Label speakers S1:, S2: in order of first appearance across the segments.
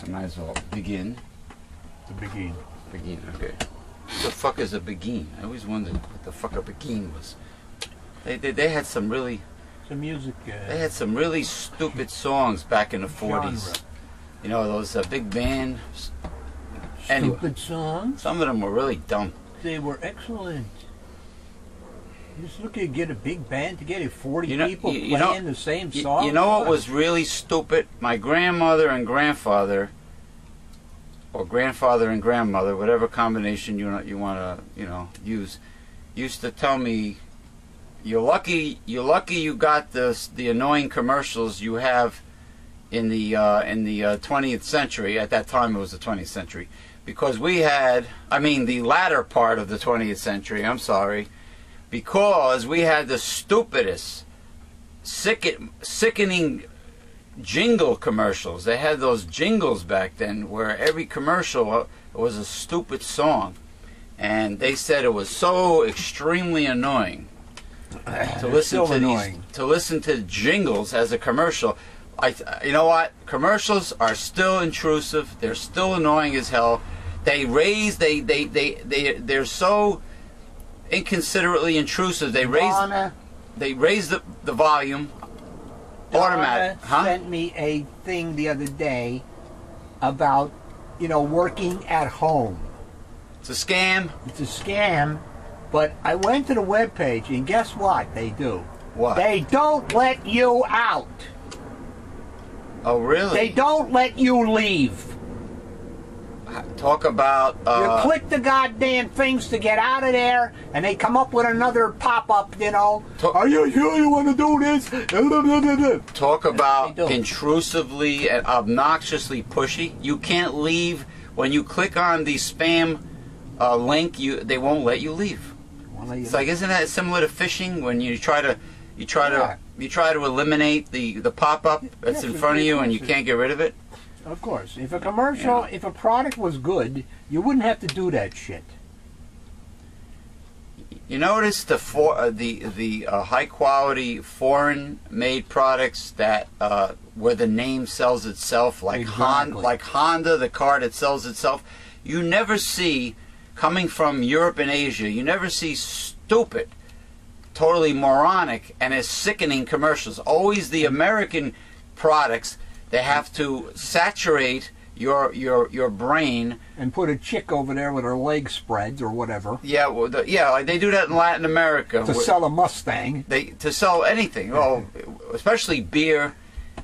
S1: I might as well begin.
S2: The begin.
S1: Begin, okay. What the fuck is a begin? I always wondered what the fuck a begin was. They had some really...
S2: It's a music...
S1: they had some really stupid songs back in the 40s.
S2: Genre.
S1: You know, those big band...
S2: Stupid songs?
S1: Some of them were really dumb.
S2: They were excellent. Just look at get a big band together, 40 people playing the same song.
S1: You know what was really stupid? My grandmother and grandfather, or grandfather and grandmother, whatever combination you want to use, used to tell me, "You're lucky you got the annoying commercials you have in the 20th century." At that time, it was the 20th century, because we had, I mean, the latter part of the 20th century. I'm sorry. Because we had the stupidest, sickening jingle commercials. They had those jingles back then where every commercial was a stupid song. And they said it was so extremely annoying to listen to jingles as a commercial. You know what? Commercials are still intrusive. They're still annoying as hell. They're so inconsiderately intrusive. They raise the volume. Automatic.
S2: Donna sent me a thing the other day about working at home.
S1: It's a scam.
S2: It's a scam. But I went to the webpage and guess what they do?
S1: What?
S2: They don't let you out.
S1: Oh, really?
S2: They don't let you leave.
S1: Talk about...
S2: you click the goddamn things to get out of there, and they come up with another pop-up, Are you sure you want to do this?
S1: Talk about intrusively and obnoxiously pushy. You can't leave. When you click on the spam link, they won't let you leave. It's like, isn't that similar to phishing? When you try to eliminate the pop-up that's in front of you and you can't get rid of it?
S2: Of course. If a commercial, if a product was good, you wouldn't have to do that shit.
S1: You notice the high quality foreign made products that where the name sells itself, like Honda, the car that sells itself. You never see, coming from Europe and Asia, you never see stupid, totally moronic and as sickening commercials. Always the American products. They have to saturate your brain
S2: and put a chick over there with her legs spread or whatever.
S1: Yeah, well, like they do that in Latin America
S2: to sell a Mustang.
S1: To sell anything. Well, especially beer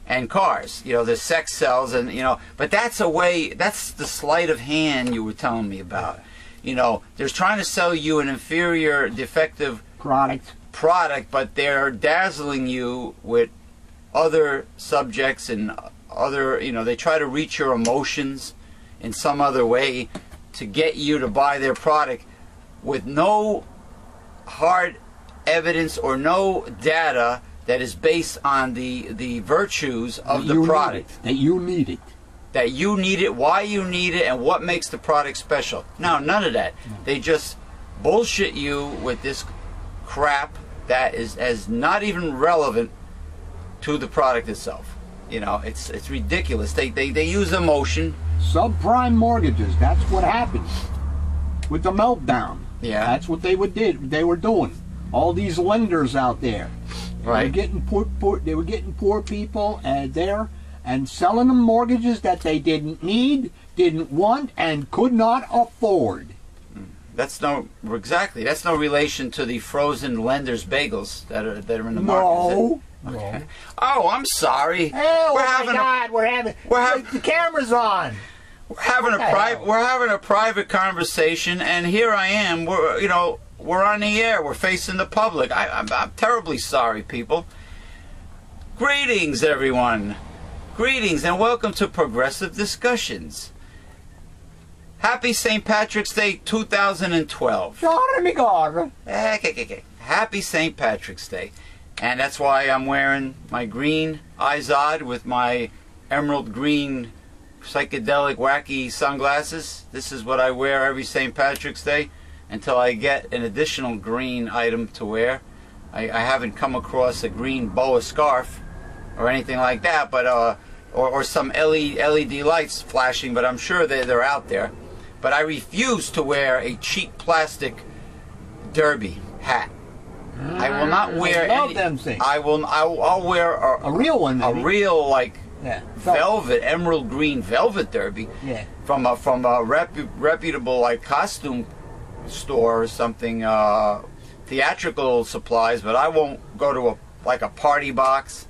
S1: and cars. The sex sells, and but that's a way. That's the sleight of hand you were telling me about. They're trying to sell you an inferior, defective product, but they're dazzling you with other subjects and other, they try to reach your emotions in some other way to get you to buy their product with no hard evidence or no data that is based on the virtues of the product.
S2: That you need it.
S1: That you need it, why you need it, and what makes the product special. No, none of that. They just bullshit you with this crap that is not even relevant to the product itself. It's ridiculous. They use emotion.
S2: Subprime mortgages. That's what happened with the meltdown.
S1: Yeah,
S2: that's what they were doing. All these lenders out there,
S1: right?
S2: They were getting poor people there and selling them mortgages that they didn't need, didn't want, and could not afford.
S1: That's no relation to the frozen lenders bagels that are in the market.
S2: No.
S1: Okay.
S2: No.
S1: Oh, I'm sorry.
S2: Oh my God, the camera's on.
S1: We're having a private conversation, and here I am. We're on the air. We're facing the public. I'm terribly sorry, people. Greetings, everyone. Greetings, and welcome to Progressive Discussions. Happy St. Patrick's Day 2012. Happy St. Patrick's Day. And that's why I'm wearing my green Izod with my emerald green psychedelic wacky sunglasses. This is what I wear every St. Patrick's Day until I get an additional green item to wear. I haven't come across a green boa scarf or anything like that, but or some LED lights flashing, but I'm sure they're out there. But I refuse to wear a cheap plastic derby hat. I will not wear
S2: I love
S1: any.
S2: them things.
S1: I'll wear
S2: A real one,
S1: a
S2: maybe.
S1: real like
S2: Yeah.
S1: velvet, emerald green velvet derby.
S2: Yeah.
S1: From a reputable like costume store or something, theatrical supplies. But I won't go to a party box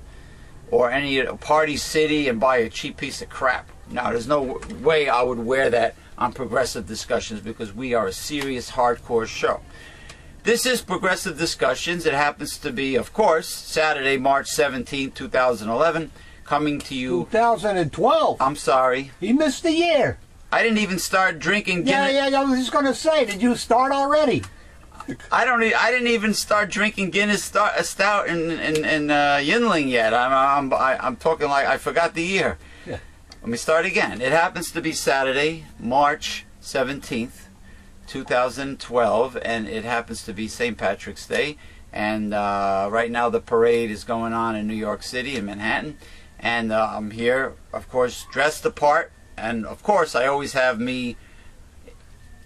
S1: or a party city and buy a cheap piece of crap. No, there's no way I would wear that on Progressive Discussions, because we are a serious, hardcore show. This is Progressive Discussions. It happens to be, of course, Saturday, March 17, 2011, coming to you...
S2: 2012.
S1: I'm sorry.
S2: He missed the year.
S1: I didn't even start drinking Guinness.
S2: Yeah, I was just going to say, did you start already?
S1: I didn't even start drinking Guinness Stout and Yinling yet. I'm talking like I forgot the year.
S2: Yeah.
S1: Let me start again. It happens to be Saturday, March 17th, 2012, and it happens to be St. Patrick's Day. And right now the parade is going on in New York City, in Manhattan. And I'm here, of course, dressed the part. And, of course, I always have me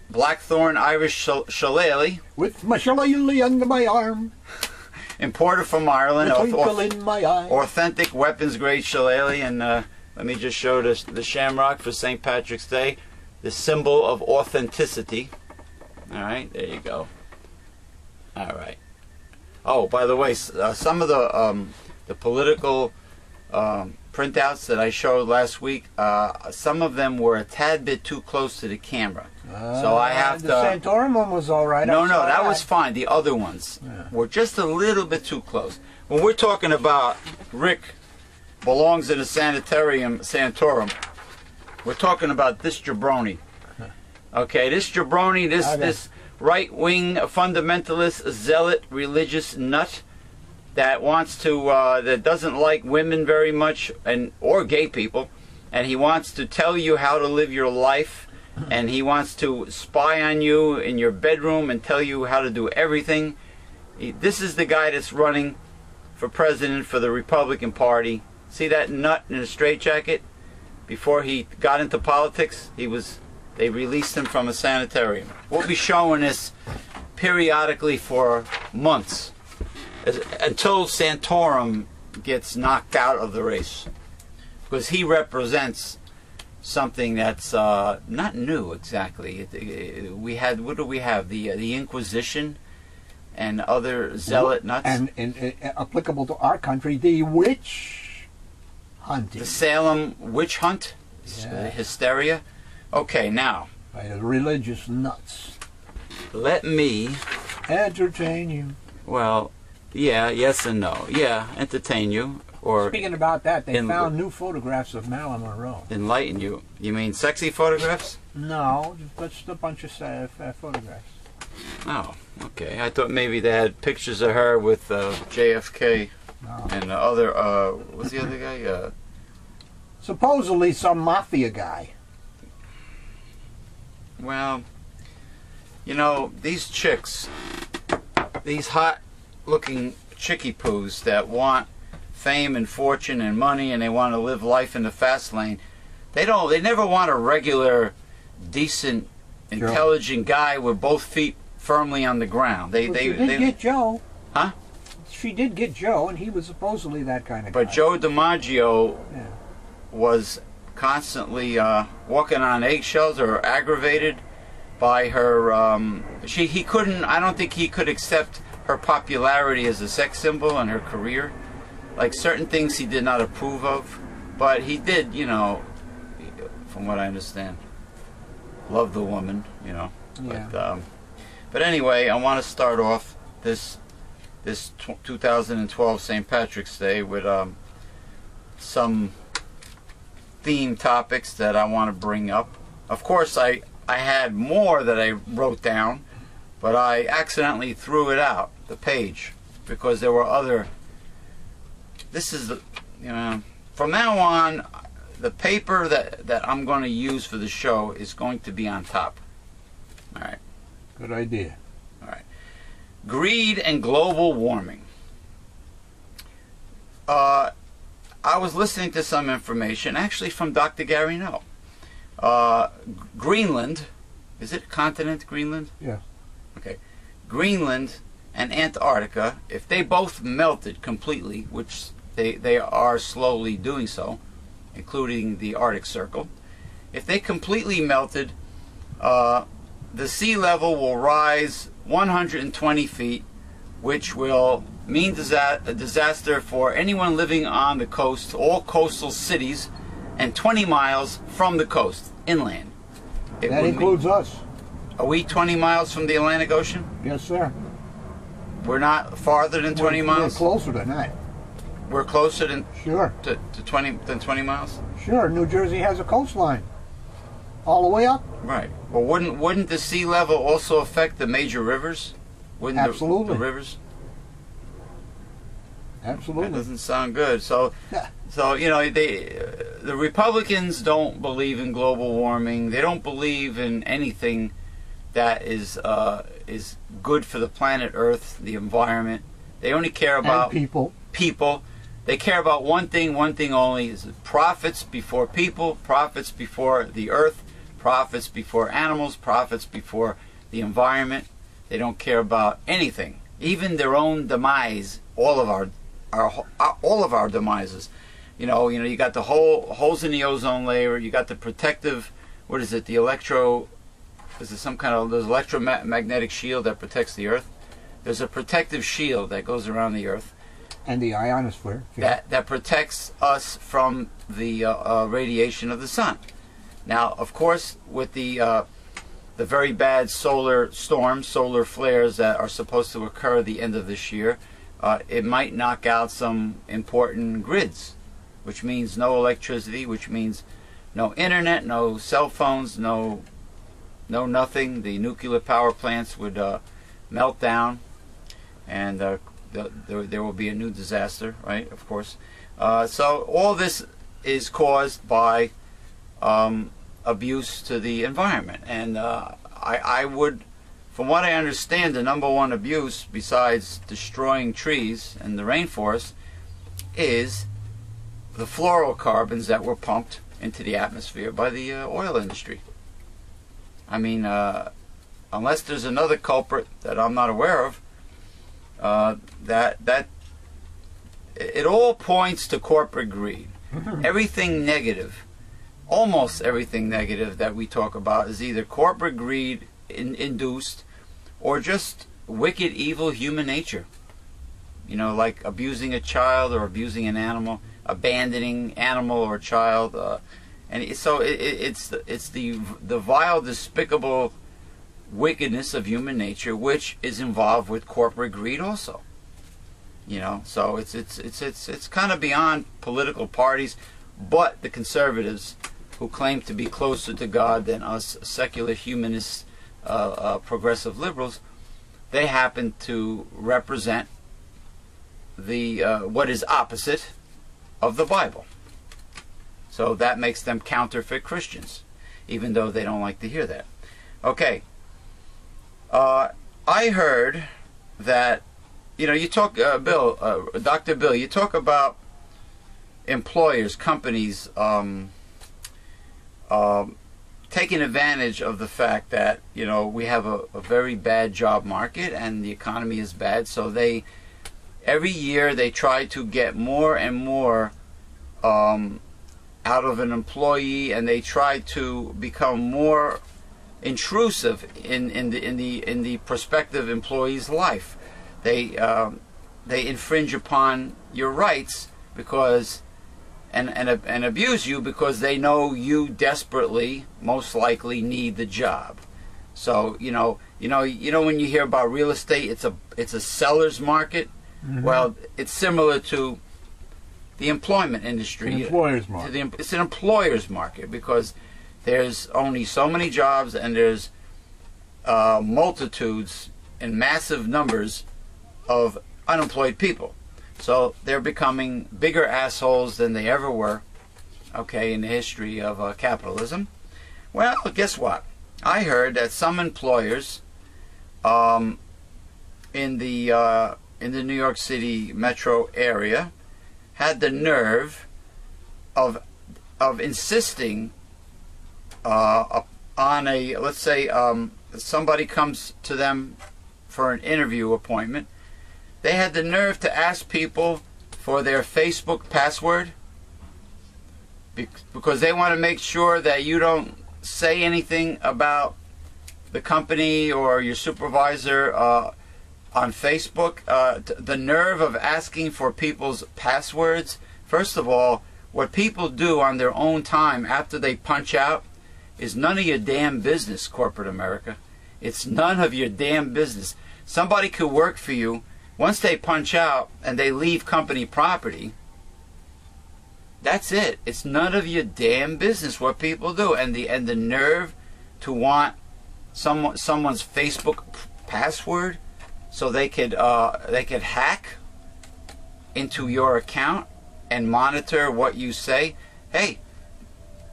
S1: Blackthorn Irish Shillelagh.
S2: With my shillelagh under my arm.
S1: Imported from Ireland.
S2: A twinkle in my eye.
S1: Authentic weapons-grade shillelagh. And let me just show the shamrock for St. Patrick's Day. The symbol of authenticity. All right, there you go. All right. Oh, by the way, some of the political printouts that I showed last week, some of them were a tad bit too close to the camera. So I have
S2: the Santorum one was all right.
S1: No, that was fine. The other ones were just a little bit too close. When we're talking about Rick belongs in a sanitarium, Santorum, we're talking about this jabroni. Okay, this jabroni, this right-wing fundamentalist, zealot, religious nut that wants to, that doesn't like women very much, or gay people, and he wants to tell you how to live your life, and he wants to spy on you in your bedroom and tell you how to do everything. This is the guy that's running for president for the Republican Party. See that nut in a straitjacket? Before he got into politics, they released him from a sanitarium. We'll be showing this periodically for months, until Santorum gets knocked out of the race, because he represents something that's not new exactly. We had, what do we have? The Inquisition and other zealot nuts.
S2: And applicable to our country, the witch hunting.
S1: The Salem witch hunt, hysteria. Okay, now.
S2: By the religious nuts.
S1: Let me
S2: entertain you.
S1: Well, yeah, yes and no. Yeah, entertain you. Or
S2: speaking about that, they found new photographs of Marilyn Monroe.
S1: Enlighten you. You mean sexy photographs?
S2: No, just a bunch of photographs.
S1: Oh, okay. I thought maybe they had pictures of her with JFK and other, what's the other guy?
S2: Supposedly some mafia guy.
S1: Well, you know, these chicks, these hot-looking chickie-poos that want fame and fortune and money, and they want to live life in the fast lane, they never want a regular, decent, intelligent guy with both feet firmly on the ground. She
S2: did get Joe.
S1: Huh?
S2: She did get Joe, and he was supposedly that kind of guy.
S1: But Joe DiMaggio was constantly walking on eggshells, or aggravated by her. He couldn't. I don't think he could accept her popularity as a sex symbol and her career. Like certain things he did not approve of, but he did, you know, from what I understand, love the woman, you know.
S2: Yeah.
S1: But anyway, I want to start off this 2012 St. Patrick's Day with some theme topics that I want to bring up. Of course, I had more that I wrote down, but I accidentally threw it out, the page, because there were other. This is the, you know, from now on, the paper that I'm going to use for the show is going to be on top. All right.
S2: Good idea.
S1: All right. Greed and global warming. I was listening to some information, actually from Dr. Gary No. Greenland, is it continent Greenland?
S2: Yeah.
S1: Okay. Greenland and Antarctica, if they both melted completely, which they are slowly doing so, including the Arctic Circle, if they completely melted, the sea level will rise 120 feet, which will mean a disaster for anyone living on the coast, all coastal cities, and 20 miles from the coast, inland.
S2: That includes us.
S1: Are we 20 miles from the Atlantic Ocean?
S2: Yes, sir.
S1: We're not farther than 20 miles?
S2: We're closer than that.
S1: We're closer than
S2: sure
S1: to 20 miles?
S2: Sure. New Jersey has a coastline all the way up.
S1: Right. Well, wouldn't the sea level also affect the major rivers? Wouldn't
S2: Absolutely.
S1: The rivers?
S2: Absolutely.
S1: That doesn't sound good. So you know, the Republicans don't believe in global warming. They don't believe in anything that is good for the planet Earth, the environment. They only care about
S2: people.
S1: People. They care about one thing only: is profits before people, profits before the earth, profits before animals, profits before the environment. They don't care about anything, even their own demise. All of our demises. You know, you got the holes in the ozone layer. You got the protective. What is it? The electro. Is it some kind of there's electromagnetic shield that protects the earth? There's a protective shield that goes around the earth.
S2: And the ionosphere.
S1: Yeah. That protects us from the radiation of the sun. Now, of course, with the very bad solar storms, solar flares that are supposed to occur at the end of this year, it might knock out some important grids, which means no electricity, which means no internet, no cell phones, no nothing. The nuclear power plants would melt down, and there will be a new disaster, right? Of course. So all this is caused by abuse to the environment, and I would, from what I understand, the number one abuse besides destroying trees and the rainforest is the fluorocarbons that were pumped into the atmosphere by the oil industry. I mean, unless there's another culprit that I'm not aware of, that it all points to corporate greed. Everything negative, almost everything negative that we talk about is either corporate greed induced or just wicked, evil human nature. You know, like abusing a child or abusing an animal, abandoning animal or child, and so it's the vile, despicable wickedness of human nature, which is involved with corporate greed also. You know, so it's kind of beyond political parties, but the conservatives, who claim to be closer to God than us secular humanists, progressive liberals, they happen to represent the what is opposite of the Bible. So that makes them counterfeit Christians, even though they don't like to hear that. Okay. I heard that, you know, you talk, Dr. Bill, you talk about employers, companies, taking advantage of the fact that, you know, we have a very bad job market and the economy is bad, so every year they try to get more and more out of an employee, and they try to become more intrusive in the prospective employee's life. They infringe upon your rights because and abuse you because they know you desperately, most likely, need the job. So you know when you hear about real estate, it's a seller's market. Mm-hmm. Well, it's similar to the employment industry.
S2: An employer's market.
S1: It's an employer's market because there's only so many jobs, and there's multitudes and massive numbers of unemployed people. So they're becoming bigger assholes than they ever were, okay, in the history of capitalism. Well, guess what? I heard that some employers in the New York City metro area had the nerve of insisting on a, let's say, somebody comes to them for an interview appointment. They had the nerve to ask people for their Facebook password because they want to make sure that you don't say anything about the company or your supervisor on Facebook. The nerve of asking for people's passwords. First of all, what people do on their own time after they punch out is none of your damn business, corporate America. It's none of your damn business. Somebody could work for you. Once they punch out and they leave company property, that's it. It's none of your damn business what people do. And the nerve to want someone's Facebook password so they could hack into your account and monitor what you say. Hey,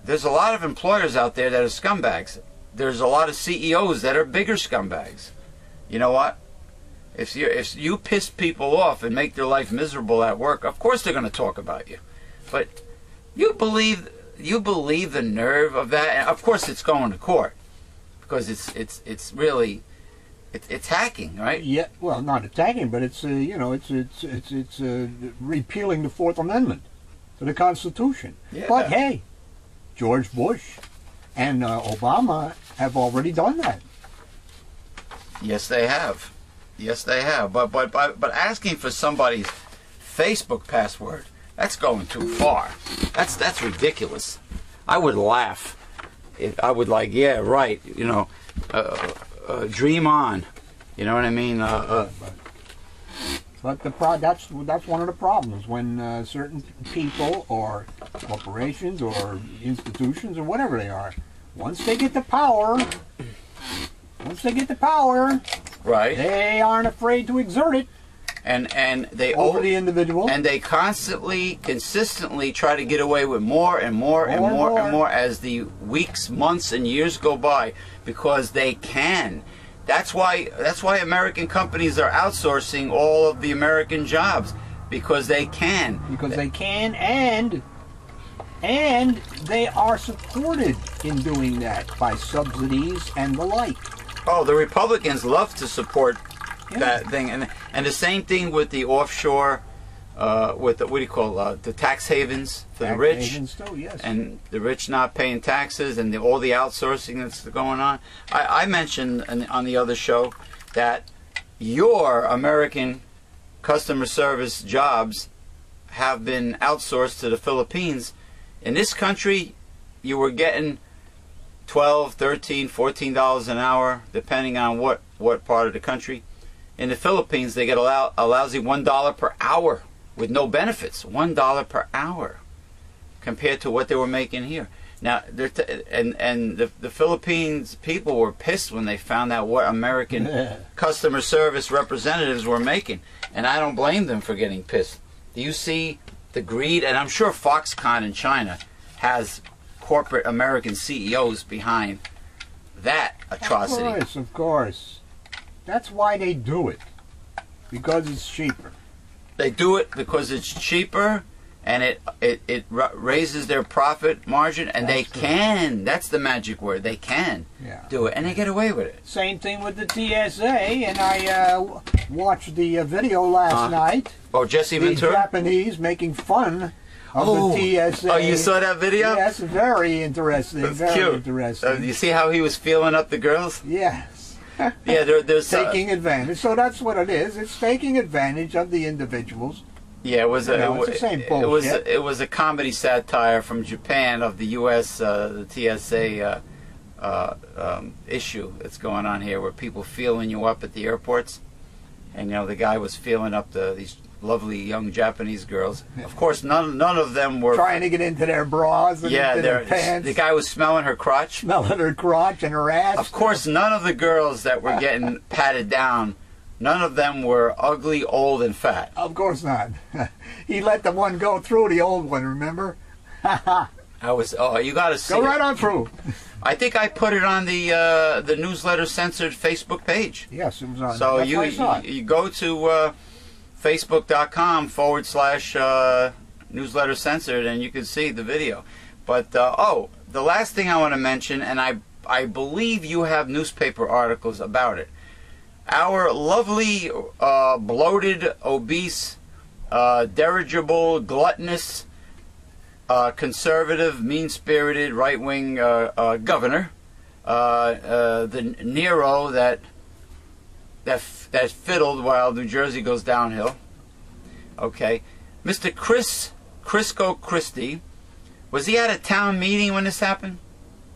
S1: there's a lot of employers out there that are scumbags. There's a lot of CEOs that are bigger scumbags. You know what? If you piss people off and make their life miserable at work, of course they're going to talk about you. But you believe the nerve of that? And of course it's going to court because it's really hacking, right?
S2: Yeah, well, not attacking, but it's it's repealing the Fourth Amendment to the Constitution.
S1: Yeah.
S2: But hey, George Bush and Obama have already done that.
S1: Yes, they have. Yes, they have. But asking for somebody's Facebook password, that's going too far. That's ridiculous. I would laugh. I would like, yeah, right. You know, dream on. You know what I mean?
S2: But that's one of the problems when certain people or corporations or institutions or whatever they are, once they get the power,
S1: right,
S2: they aren't afraid to exert it.
S1: And they
S2: over the individual,
S1: and they consistently try to get away with more and more and more and more as the weeks, months, and years go by, because they can. That's why American companies are outsourcing all of the American jobs, because they can.
S2: Because they can, and they are supported in doing that by subsidies and the like.
S1: Oh, the Republicans love to support that thing, and the same thing with the offshore, with the, what do you call the tax havens for the rich,
S2: havens too, yes.
S1: And the rich not paying taxes, and all the outsourcing that's going on. I mentioned on the other show that your American customer service jobs have been outsourced to the Philippines. In this country, you were getting $12, $13, $14 an hour, depending on what part of the country. In the Philippines, they get a lousy $1 per hour with no benefits. $1 per hour compared to what they were making here. Now, the Philippines people were pissed when they found out what American customer service representatives were making, and I don't blame them for getting pissed. Do you see the greed? And I'm sure Foxconn in China has corporate American CEOs behind that atrocity.
S2: Of course. That's why they do it. Because it's cheaper.
S1: They do it because it's cheaper, and it raises their profit margin, and they can. That's the magic word. They can do it, and they get away with it.
S2: Same thing with the TSA, and I watched the video last night.
S1: Oh, Jesse Ventura?
S2: The Japanese making fun of the TSA.
S1: Oh, you saw that video?
S2: Yes, very interesting.
S1: That's
S2: very
S1: cute.
S2: Interesting.
S1: You see how he was feeling up the girls?
S2: Yes.
S1: Yeah, there's
S2: taking advantage. So that's what it is. It's taking advantage of the individuals.
S1: Yeah, it was
S2: it's the same bullshit.
S1: It was a comedy satire from Japan of the U.S. The TSA issue that's going on here, where people feeling you up at the airports, and the guy was feeling up these lovely young Japanese girls. Of course, none of them were
S2: trying to get into their bras and into their pants.
S1: The guy was smelling her crotch.
S2: Smelling her crotch and her ass.
S1: Of course, none of the girls that were getting patted down, none of them were ugly, old, and fat.
S2: Of course not. He let the one go through, the old one, remember?
S1: You got to see
S2: Go right on through.
S1: I think I put it on the newsletter censored Facebook page.
S2: Yes, it was on.
S1: So you go to Facebook.com/newsletter newsletter censored, and you can see the video. But oh, the last thing I want to mention, and I believe you have newspaper articles about it. Our lovely, bloated, obese, dirigible, gluttonous, conservative, mean-spirited, right-wing governor, the Nero that fiddled while New Jersey goes downhill. Okay, Mr. Christie, was he at a town meeting when this happened?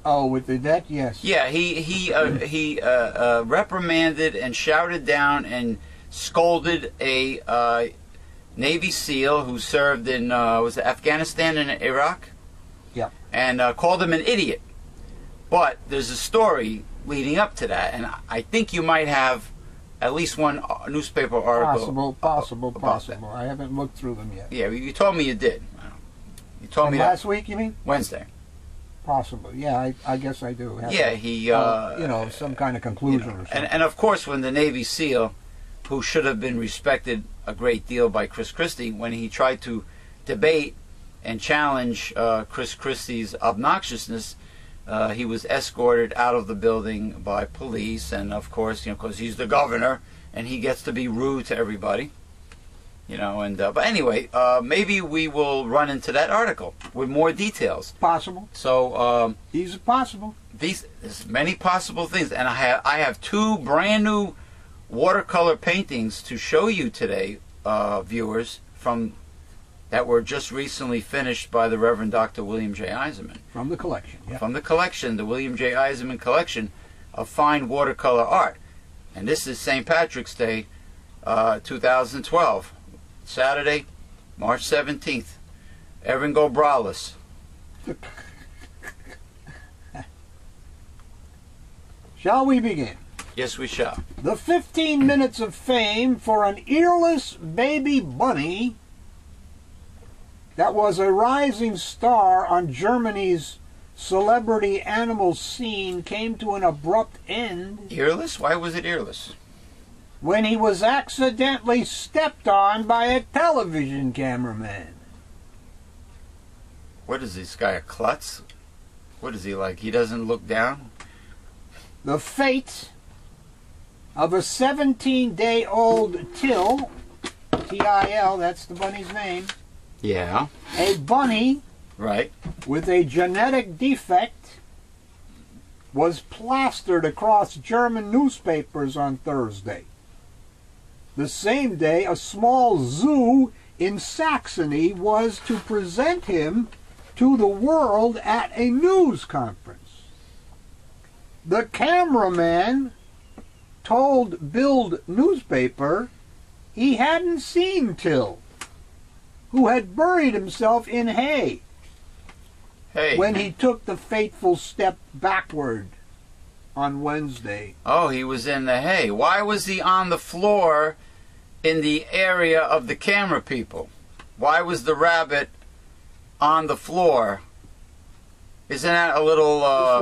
S2: Oh, with the debt, yes.
S1: Yeah, he reprimanded and shouted down and scolded a Navy SEAL who served in was it Afghanistan and Iraq?
S2: Yeah.
S1: And called him an idiot. But there's a story leading up to that, and I think you might have at least one newspaper article.
S2: Possible. I haven't looked through them yet.
S1: Yeah, you told me you did. You told
S2: and
S1: me
S2: last week, you mean?
S1: Wednesday.
S2: Possible. Yeah, I guess I do.
S1: Yeah, he. You
S2: know, some kind of conclusion or something.
S1: And of course, when the Navy SEAL, who should have been respected a great deal by Chris Christie, when he tried to debate and challenge Chris Christie's obnoxiousness, he was escorted out of the building by police, and of course, because he's the governor and he gets to be rude to everybody, And but anyway, maybe we will run into that article with more details.
S2: Possible.
S1: So
S2: these are possible.
S1: There's many possible things, and I have two brand new watercolor paintings to show you today, viewers, that were just recently finished by the Reverend Dr. William J. Eisenman.
S2: From the collection. Yeah.
S1: From the collection, the William J. Eisenman collection of fine watercolor art. And this is St. Patrick's Day, 2012, Saturday, March 17th. Evan Go Braless.
S2: Shall we begin?
S1: Yes, we shall.
S2: The 15 minutes of fame for an earless baby bunny that was a rising star on Germany's celebrity animal scene came to an abrupt end.
S1: Earless? Why was it earless?
S2: When he was accidentally stepped on by a television cameraman.
S1: What is this guy, a klutz? What is he like? He doesn't look down?
S2: The fate of a 17-day-old Till, T-I-L, that's the bunny's name.
S1: Yeah.
S2: A bunny,
S1: right,
S2: with a genetic defect was plastered across German newspapers on Thursday. The same day, a small zoo in Saxony was to present him to the world at a news conference. The cameraman told Bild newspaper he hadn't seen Till, who had buried himself in hay when he took the fateful step backward on Wednesday.
S1: Oh, he was in the hay. Why was he on the floor in the area of the camera people? Why was the rabbit on the floor? Isn't that a little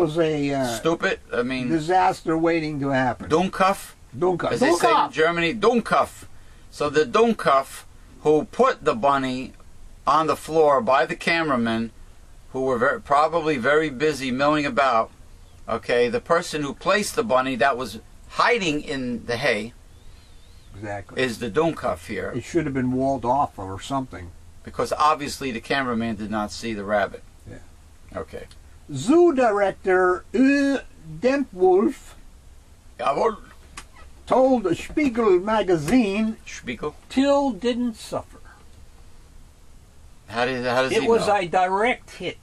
S2: this was a
S1: stupid? I mean,
S2: disaster waiting to happen.
S1: Dummkopf?
S2: Dummkopf.
S1: As they say in Germany, Dummkopf. So the Dummkopf who put the bunny on the floor by the cameramen, who were probably very busy milling about, okay, the person who placed the bunny that was hiding in the hay is the Dummkopf here.
S2: It should have been walled off or something.
S1: Because obviously the cameraman did not see the rabbit.
S2: Yeah.
S1: Okay.
S2: Zoo director Dempwolf told Spiegel magazine Till didn't suffer.
S1: How does he know?
S2: It was a direct hit.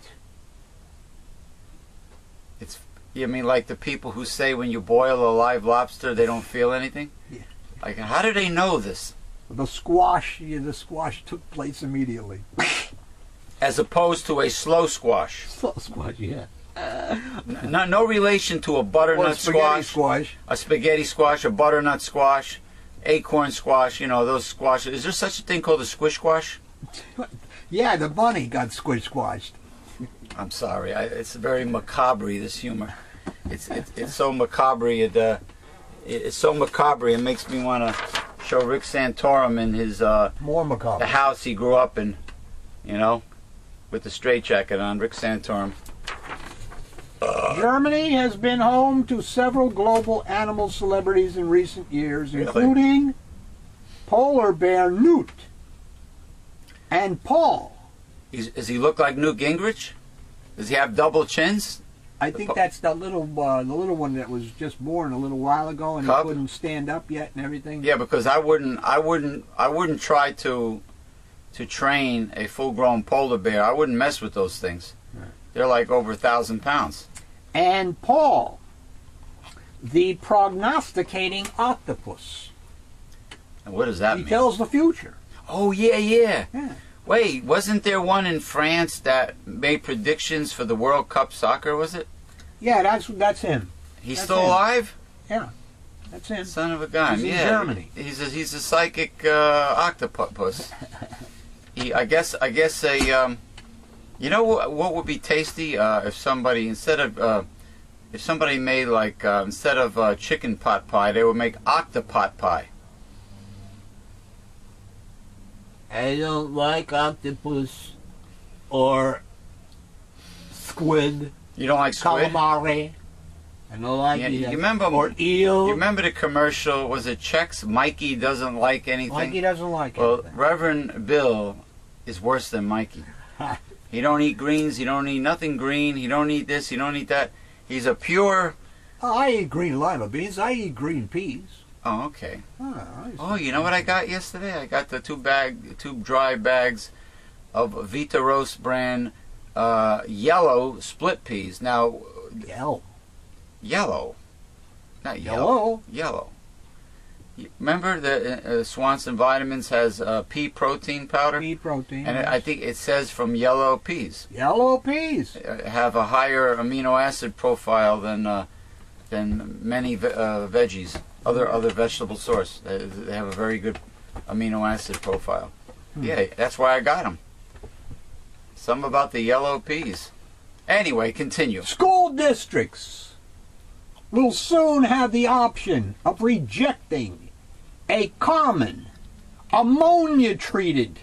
S1: You mean like the people who say when you boil a live lobster they don't feel anything?
S2: Yeah.
S1: Like, how do they know this?
S2: The squash took place immediately.
S1: As opposed to a slow squash.
S2: Slow squash, yeah.
S1: No relation to a butternut
S2: squash,
S1: a spaghetti squash, a butternut squash, acorn squash, those squashes. Is there such a thing called a squish squash?
S2: Yeah, the bunny got squashed.
S1: I'm sorry. It's very macabre, this humor. It's so macabre. It's so macabre. It makes me want to show Rick Santorum in his
S2: more macabre.
S1: the house he grew up in you know, with the straitjacket on, Rick Santorum.
S2: Germany has been home to several global animal celebrities in recent years,
S1: Really?
S2: including polar bear Newt and Paul.
S1: Does he look like Newt Gingrich? Does he have double chins?
S2: I think that's the little one that was just born a little while ago, and he
S1: Cub?
S2: couldn't stand up yet and everything.
S1: Yeah, because I wouldn't try to train a full-grown polar bear. I wouldn't mess with those things.
S2: Right.
S1: They're like over 1,000 pounds.
S2: And Paul, the prognosticating octopus.
S1: And what does that
S2: He
S1: mean?
S2: tells the future.
S1: Oh, yeah.
S2: Yeah.
S1: Wait, wasn't there one in France that made predictions for the World Cup soccer, was it?
S2: Yeah, that's him.
S1: He's
S2: That's
S1: still
S2: him.
S1: um,
S2: Yeah, that's him.
S1: Son of a gun.
S2: He's in
S1: Yeah.
S2: Germany.
S1: He's a psychic octopus. I guess a you know what would be tasty if somebody if somebody made like instead of chicken pot pie, they would make octopot pie.
S3: I don't like octopus or squid,
S1: You don't like squid?
S3: calamari. I don't like
S1: Yeah,
S3: it.
S1: you remember?
S3: Or eel.
S1: You remember the commercial? Was it Chex? Mikey doesn't like anything.
S2: Mikey doesn't like
S1: Well,
S2: anything.
S1: Reverend Bill is worse than Mikey. He don't eat greens. He don't eat nothing green. He don't eat this. He don't eat that. He's a pure.
S2: I eat green lima beans. I eat green peas.
S1: Oh, okay.
S2: I
S1: Oh, you know what I got yesterday? I got the two dry bags of Vita Roast brand yellow split peas. Now, yellow, not yellow. Yellow. Remember the Swanson Vitamins has pea protein powder?
S2: Pea protein.
S1: And I think it says from yellow peas.
S2: Yellow peas.
S1: Have a higher amino acid profile than many veggies, other vegetable source. They have a very good amino acid profile. Yeah, that's why I got them. Something about the yellow peas. Anyway, continue.
S2: School districts will soon have the option of rejecting a common ammonia-treated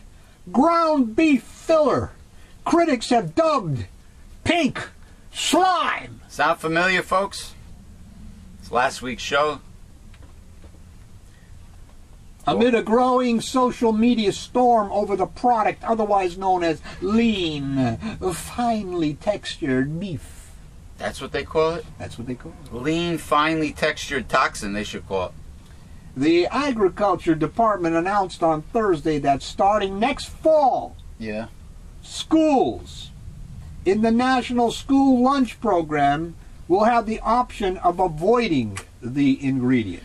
S2: ground beef filler critics have dubbed pink slime.
S1: Sound familiar, folks? It's last week's show.
S2: Amid a growing social media storm over the product otherwise known as lean, finely textured beef.
S1: That's what they call it?
S2: That's what they call it.
S1: Lean, finely textured toxin, they should call it.
S2: The Agriculture Department announced on Thursday that starting next fall,
S1: Yeah.
S2: schools in the National School Lunch Program will have the option of avoiding the ingredient.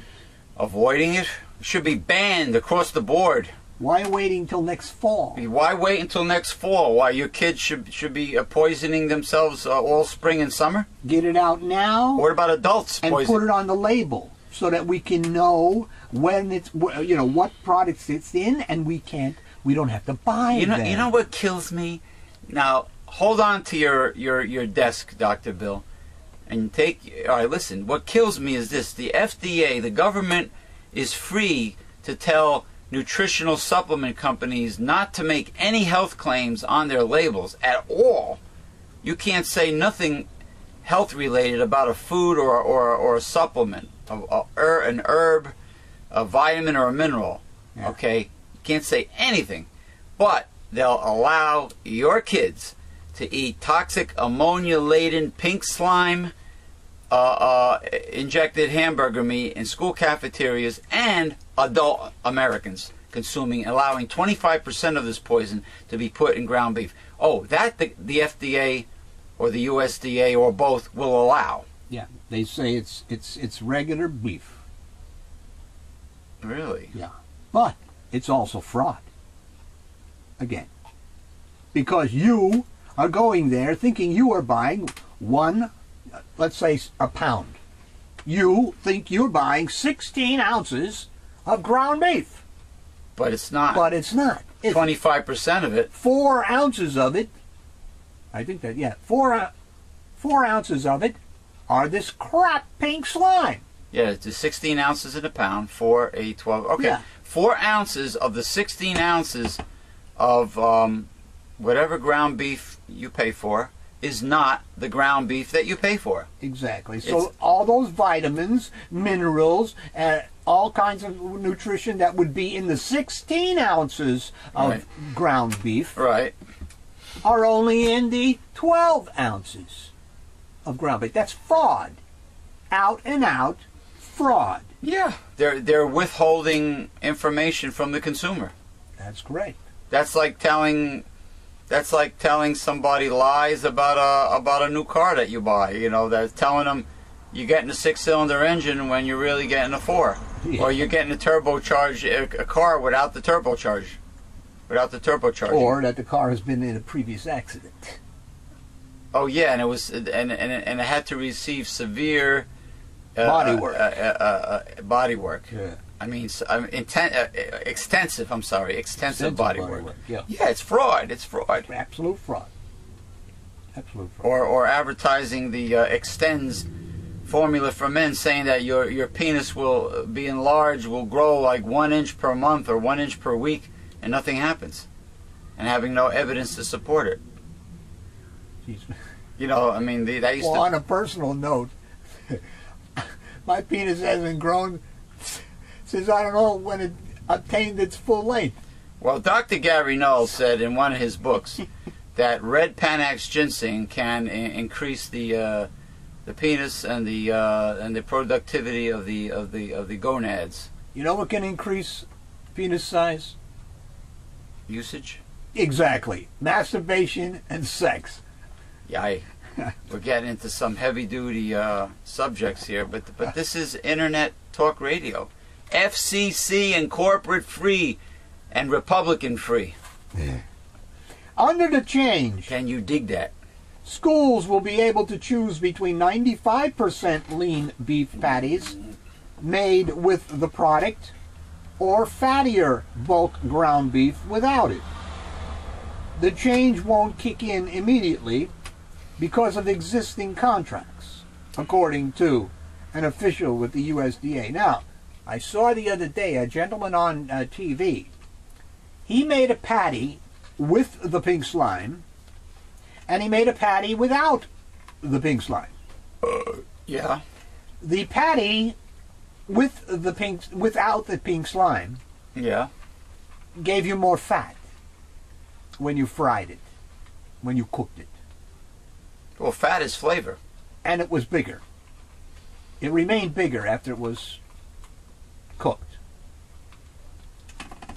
S1: Avoiding it should be banned across the board.
S2: Why waiting till next fall?
S1: Why wait until next fall? Why your kids should be poisoning themselves all spring and summer?
S2: Get it out now
S1: What about adults
S2: and
S1: poisoning?
S2: put it on the label so that we can know when it's, what products it's in, and we don't have to buy them.
S1: You know what kills me? Now, hold on to your desk, Dr. Bill, and all right, listen. What kills me is this. The FDA, the government, is free to tell nutritional supplement companies not to make any health claims on their labels at all. You can't say nothing health related about a food or a supplement, an herb, a vitamin or a mineral.
S2: Yeah.
S1: Okay? You can't say anything. But they'll allow your kids to eat toxic ammonia-laden pink slime injected hamburger meat in school cafeterias, and adult Americans allowing 25% of this poison to be put in ground beef. Oh, that the FDA or the USDA or both will allow.
S2: Yeah, they say it's regular beef.
S1: Really?
S2: Yeah, but it's also fraud. Again, because you are going there thinking you are buying one, let's say a pound. You think you're buying 16 ounces of ground beef.
S1: But it's not.
S2: But it's not. It's
S1: 25% of it.
S2: 4 ounces of it. I think that, yeah, 4 ounces of it are this crap pink slime.
S1: Yeah, it's 16 ounces in a pound for a 12. Okay,
S2: Yeah.
S1: 4 ounces of the 16 ounces of whatever ground beef you pay for is not the ground beef that you pay for.
S2: Exactly. So all those vitamins, minerals, all kinds of nutrition that would be in the 16 ounces of ground beef
S1: Right.
S2: are only in the 12 ounces of ground beef. That's fraud. Out and out fraud.
S1: Yeah. They're withholding information from the consumer.
S2: That's great.
S1: That's like telling somebody lies about a new car that you buy. You know, they're telling them you're getting a 6-cylinder engine when you're really getting a 4, or you're getting a turbocharged a car without the turbocharge,
S2: Or that the car has been in a previous accident.
S1: Oh yeah, and it was and it had to receive severe
S2: Body work.
S1: Body work.
S2: Yeah.
S1: I mean, extensive. I'm sorry, extensive body work.
S2: Yeah.
S1: Yeah, it's fraud. It's fraud.
S2: Absolute fraud. Absolute fraud.
S1: Or advertising the extends formula for men, saying that your penis will be enlarged, will grow like 1 inch per month or 1 inch per week, and nothing happens, and having no evidence to support it.
S2: Jeez.
S1: You know, I mean, that used to.
S2: On a personal note, my penis hasn't grown since I don't know when it attained its full length.
S1: Well, Dr. Gary Null said in one of his books that red Panax ginseng can increase the penis and the productivity of the gonads.
S2: You know what can increase penis size?
S1: Usage.
S2: Exactly. Masturbation and sex.
S1: Yeah, we're getting into some heavy-duty subjects here, but this is Internet Talk Radio. FCC and corporate free and Republican free.
S2: Yeah. Under the change,
S1: Can you dig that?
S2: schools will be able to choose between 95% lean beef patties made with the product or fattier bulk ground beef without it. The change won't kick in immediately because of existing contracts, according to an official with the USDA. Now, I saw the other day a gentleman on TV. He made a patty with the pink slime, and he made a patty without the pink slime.
S1: Yeah.
S2: The patty with the without the pink slime
S1: Yeah.
S2: gave you more fat when you fried it, when you cooked it.
S1: Well, fat is flavor.
S2: And it was bigger. It remained bigger after it was cooked.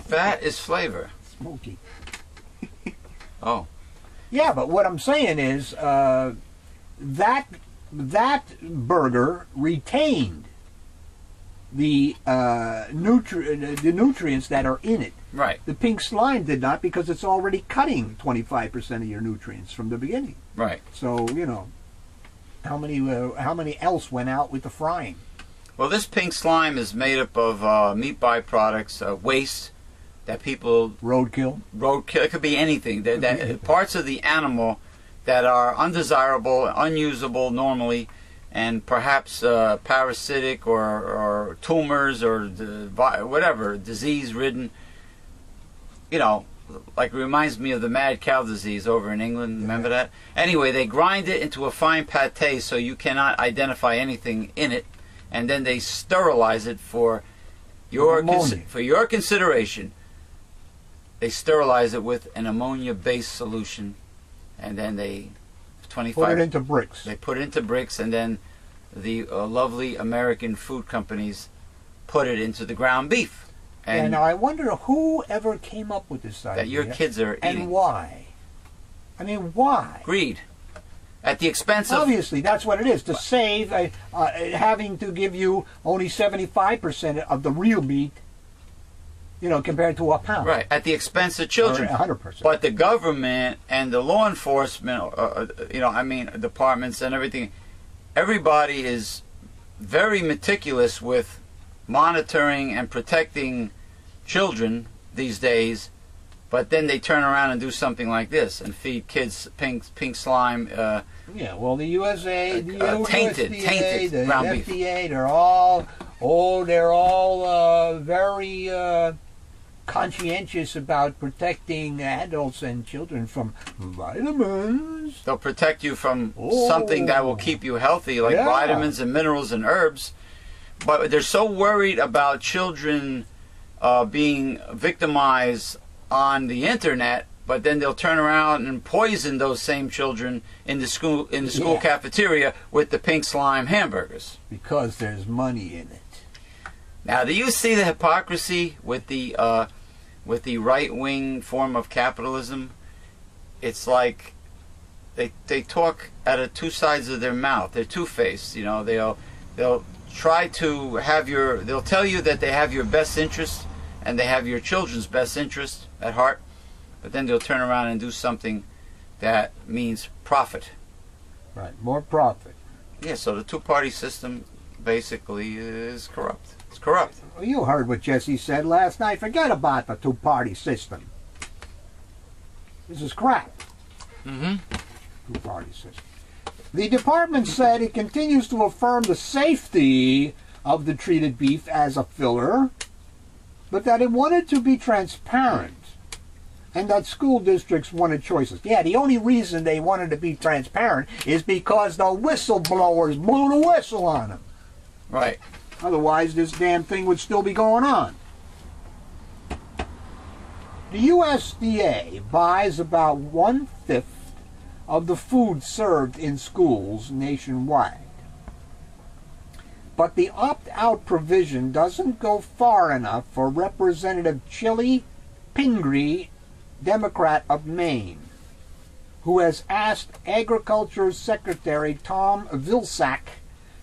S1: Fat is flavor.
S2: Smoky.
S1: Oh.
S2: Yeah, but what I'm saying is that burger retained the nutrients that are in it.
S1: Right.
S2: The pink slime did not, because it's already cutting 25% of your nutrients from the beginning.
S1: Right.
S2: So, you know, how many else went out with the frying?
S1: Well, this pink slime is made up of meat byproducts, waste that people
S2: Roadkill.
S1: It could be anything. That parts of the animal that are undesirable, unusable normally, and perhaps parasitic or tumors or whatever, disease-ridden. You know, like, reminds me of the mad cow disease over in England. Remember that? Anyway, they grind it into a fine pate so you cannot identify anything in it, and then they sterilize it for your consideration. They sterilize it with an ammonia-based solution, and then they
S2: Put it into bricks.
S1: They put it into bricks, and then the lovely American food companies put it into the ground beef.
S2: And now I wonder who ever came up with this idea.
S1: That your kids are eating.
S2: And why? I mean, why?
S1: Greed. At the expense of...
S2: Obviously, that's what it is. To save, having to give you only 75% of the real meat, you know, compared to a pound.
S1: Right, at the expense of children.
S2: 100%.
S1: But the government and the law enforcement, you know, I mean, departments and everything, everybody is very meticulous with monitoring and protecting children these days, but then they turn around and do something like this and feed kids pink slime.
S2: Yeah, well, the USA, the
S1: tainted
S2: the
S1: ground beef.
S2: FDA, they're all very conscientious about protecting adults and children from vitamins.
S1: They'll protect you from
S2: Oh.
S1: something that will keep you healthy, like
S2: Yeah.
S1: vitamins and minerals and herbs. But they're so worried about children being victimized on the internet, but then they'll turn around and poison those same children in the school
S2: Yeah.
S1: cafeteria with the pink slime hamburgers.
S2: Because there's money in it.
S1: Now, do you see the hypocrisy with the right-wing form of capitalism? It's like they talk out of two sides of their mouth. They're two-faced. You know, they'll try to have they'll tell you that they have your best interest and they have your children's best interest at heart, but then they'll turn around and do something that means profit.
S2: Right, more profit.
S1: Yeah, so the two-party system basically is corrupt. It's corrupt.
S2: Well, you heard what Jesse said last night. Forget about the two-party system. This is crap.
S1: Mm-hmm.
S2: Two-party system. The department said it continues to affirm the safety of the treated beef as a filler, but that it wanted to be transparent and that school districts wanted choices. Yeah, the only reason they wanted to be transparent is because the whistleblowers blew the whistle on them.
S1: Right.
S2: Otherwise, this damn thing would still be going on. The USDA buys about 1/5 of the food served in schools nationwide. But the opt-out provision doesn't go far enough for Representative Chili Pingree, Democrat of Maine, who has asked Agriculture Secretary Tom Vilsack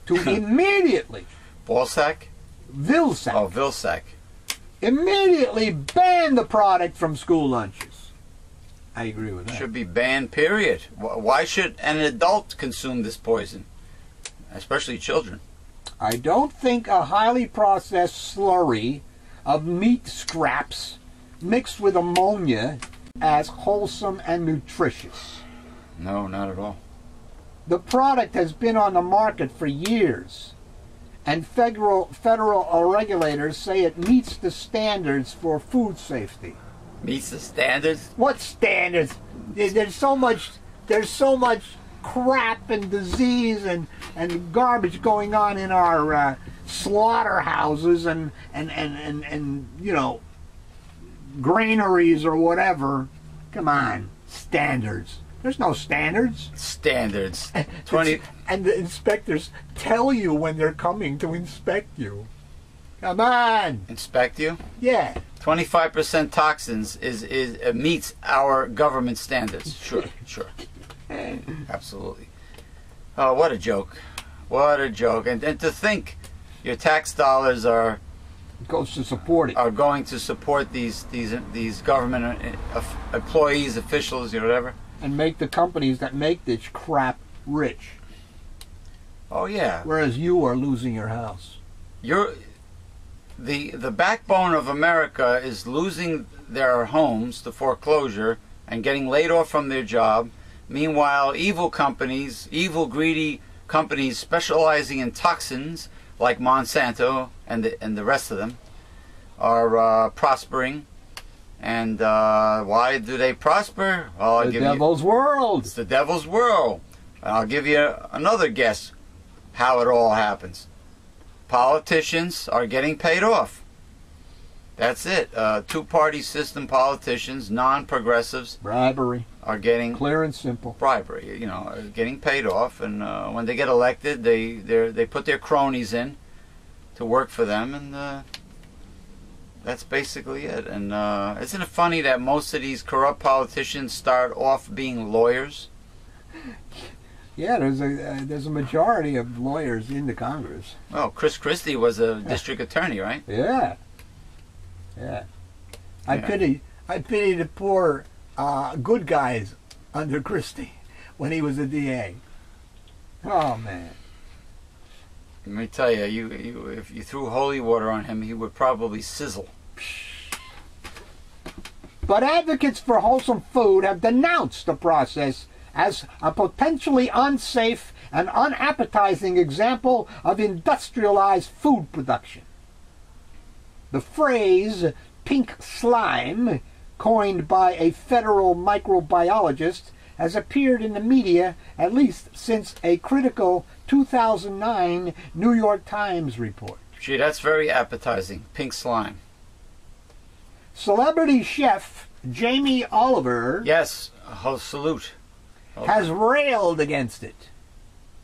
S2: to immediately
S1: Ballsack?
S2: Vilsack
S1: Oh, Vilsack.
S2: immediately ban the product from school lunches. I agree with that.
S1: Should be banned, period. Why should an adult consume this poison? Especially children.
S2: I don't think a highly processed slurry of meat scraps mixed with ammonia as wholesome and nutritious.
S1: No, not at all.
S2: The product has been on the market for years, and federal regulators say it meets the standards for food safety.
S1: Meets the standards?
S2: What standards? There's so much crap and disease and garbage going on in our slaughterhouses and you know, granaries or whatever. Come on, standards. There's no standards.
S1: Standards. 20.
S2: And the inspectors tell you when they're coming to inspect you. Come on.
S1: Inspect you?
S2: Yeah.
S1: 25% toxins meets our government standards. Sure, sure. Absolutely. Oh, what a joke. What a joke. And to think your tax dollars are
S2: Goes to support it.
S1: are going to support these government employees, officials, you know, whatever.
S2: And make the companies that make this crap rich.
S1: Oh yeah.
S2: Whereas you are losing your house.
S1: The backbone of America is losing their homes to foreclosure and getting laid off from their job. Meanwhile, evil greedy companies specializing in toxins like Monsanto and the rest of them are prospering. And why do they prosper? Well,
S2: The devil's world.
S1: It's the devil's world. And I'll give you another guess how it all happens. Politicians are getting paid off. That's it. Two-party system politicians, non-progressives,
S2: Bribery.
S1: are getting
S2: Clear and simple.
S1: bribery. You know, getting paid off, and when they get elected, they put their cronies in to work for them, and that's basically it. And isn't it funny that most of these corrupt politicians start off being lawyers?
S2: Yeah, there's a majority of lawyers in the Congress.
S1: Well, Christie was a district attorney, right?
S2: Yeah. Yeah. I
S1: Yeah.
S2: pity the poor good guys under Christie when he was a DA. Oh man.
S1: Let me tell you, if you threw holy water on him, he would probably sizzle.
S2: But advocates for wholesome food have denounced the process as a potentially unsafe and unappetizing example of industrialized food production. The phrase pink slime, coined by a federal microbiologist, has appeared in the media at least since a critical 2009 New York Times report.
S1: Gee, that's very appetizing. Pink slime.
S2: Celebrity chef Jamie Oliver
S1: Yes. Salute.
S2: has railed against it.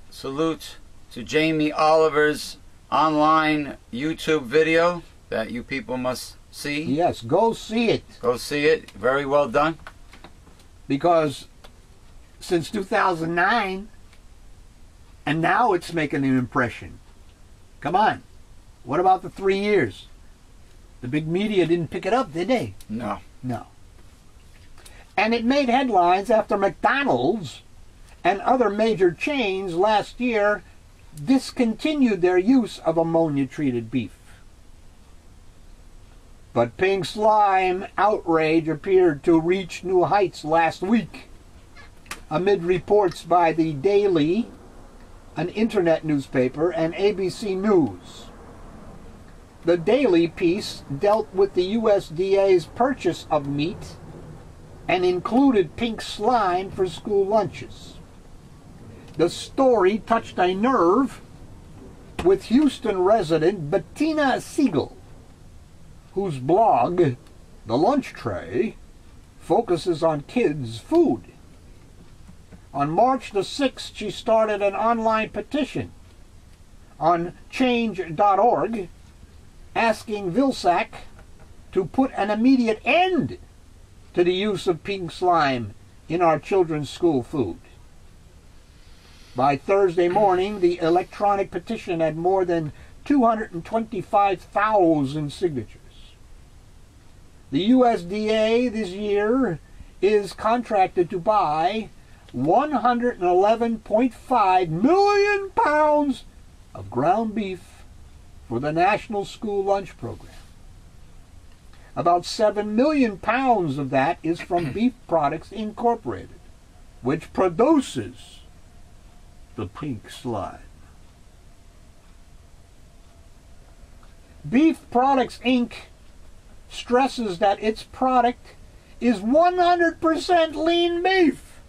S1: Salute to Jamie Oliver's online YouTube video that you people must see.
S2: Yes, go see it.
S1: Go see it. Very well done.
S2: Because since 2009, and now it's making an impression. Come on. What about the 3 years? The big media didn't pick it up, did they?
S1: No.
S2: No. And it made headlines after McDonald's and other major chains last year discontinued their use of ammonia-treated beef. But pink slime outrage appeared to reach new heights last week, amid reports by The Daily, an internet newspaper, and ABC News. The Daily piece dealt with the USDA's purchase of meat and included pink slime for school lunches. The story touched a nerve with Houston resident Bettina Siegel, whose blog, The Lunch Tray, focuses on kids' food. On March the 6th, she started an online petition on change.org asking Vilsack to put an immediate end to the use of pink slime in our children's school food. By Thursday morning, the electronic petition had more than 225,000 signatures. The USDA this year is contracted to buy 111.5 million pounds of ground beef for the National School Lunch Program. About 7 million pounds of that is from Beef Products Incorporated, which produces the pink slime. Beef Products Inc. stresses that its product is 100% lean beef.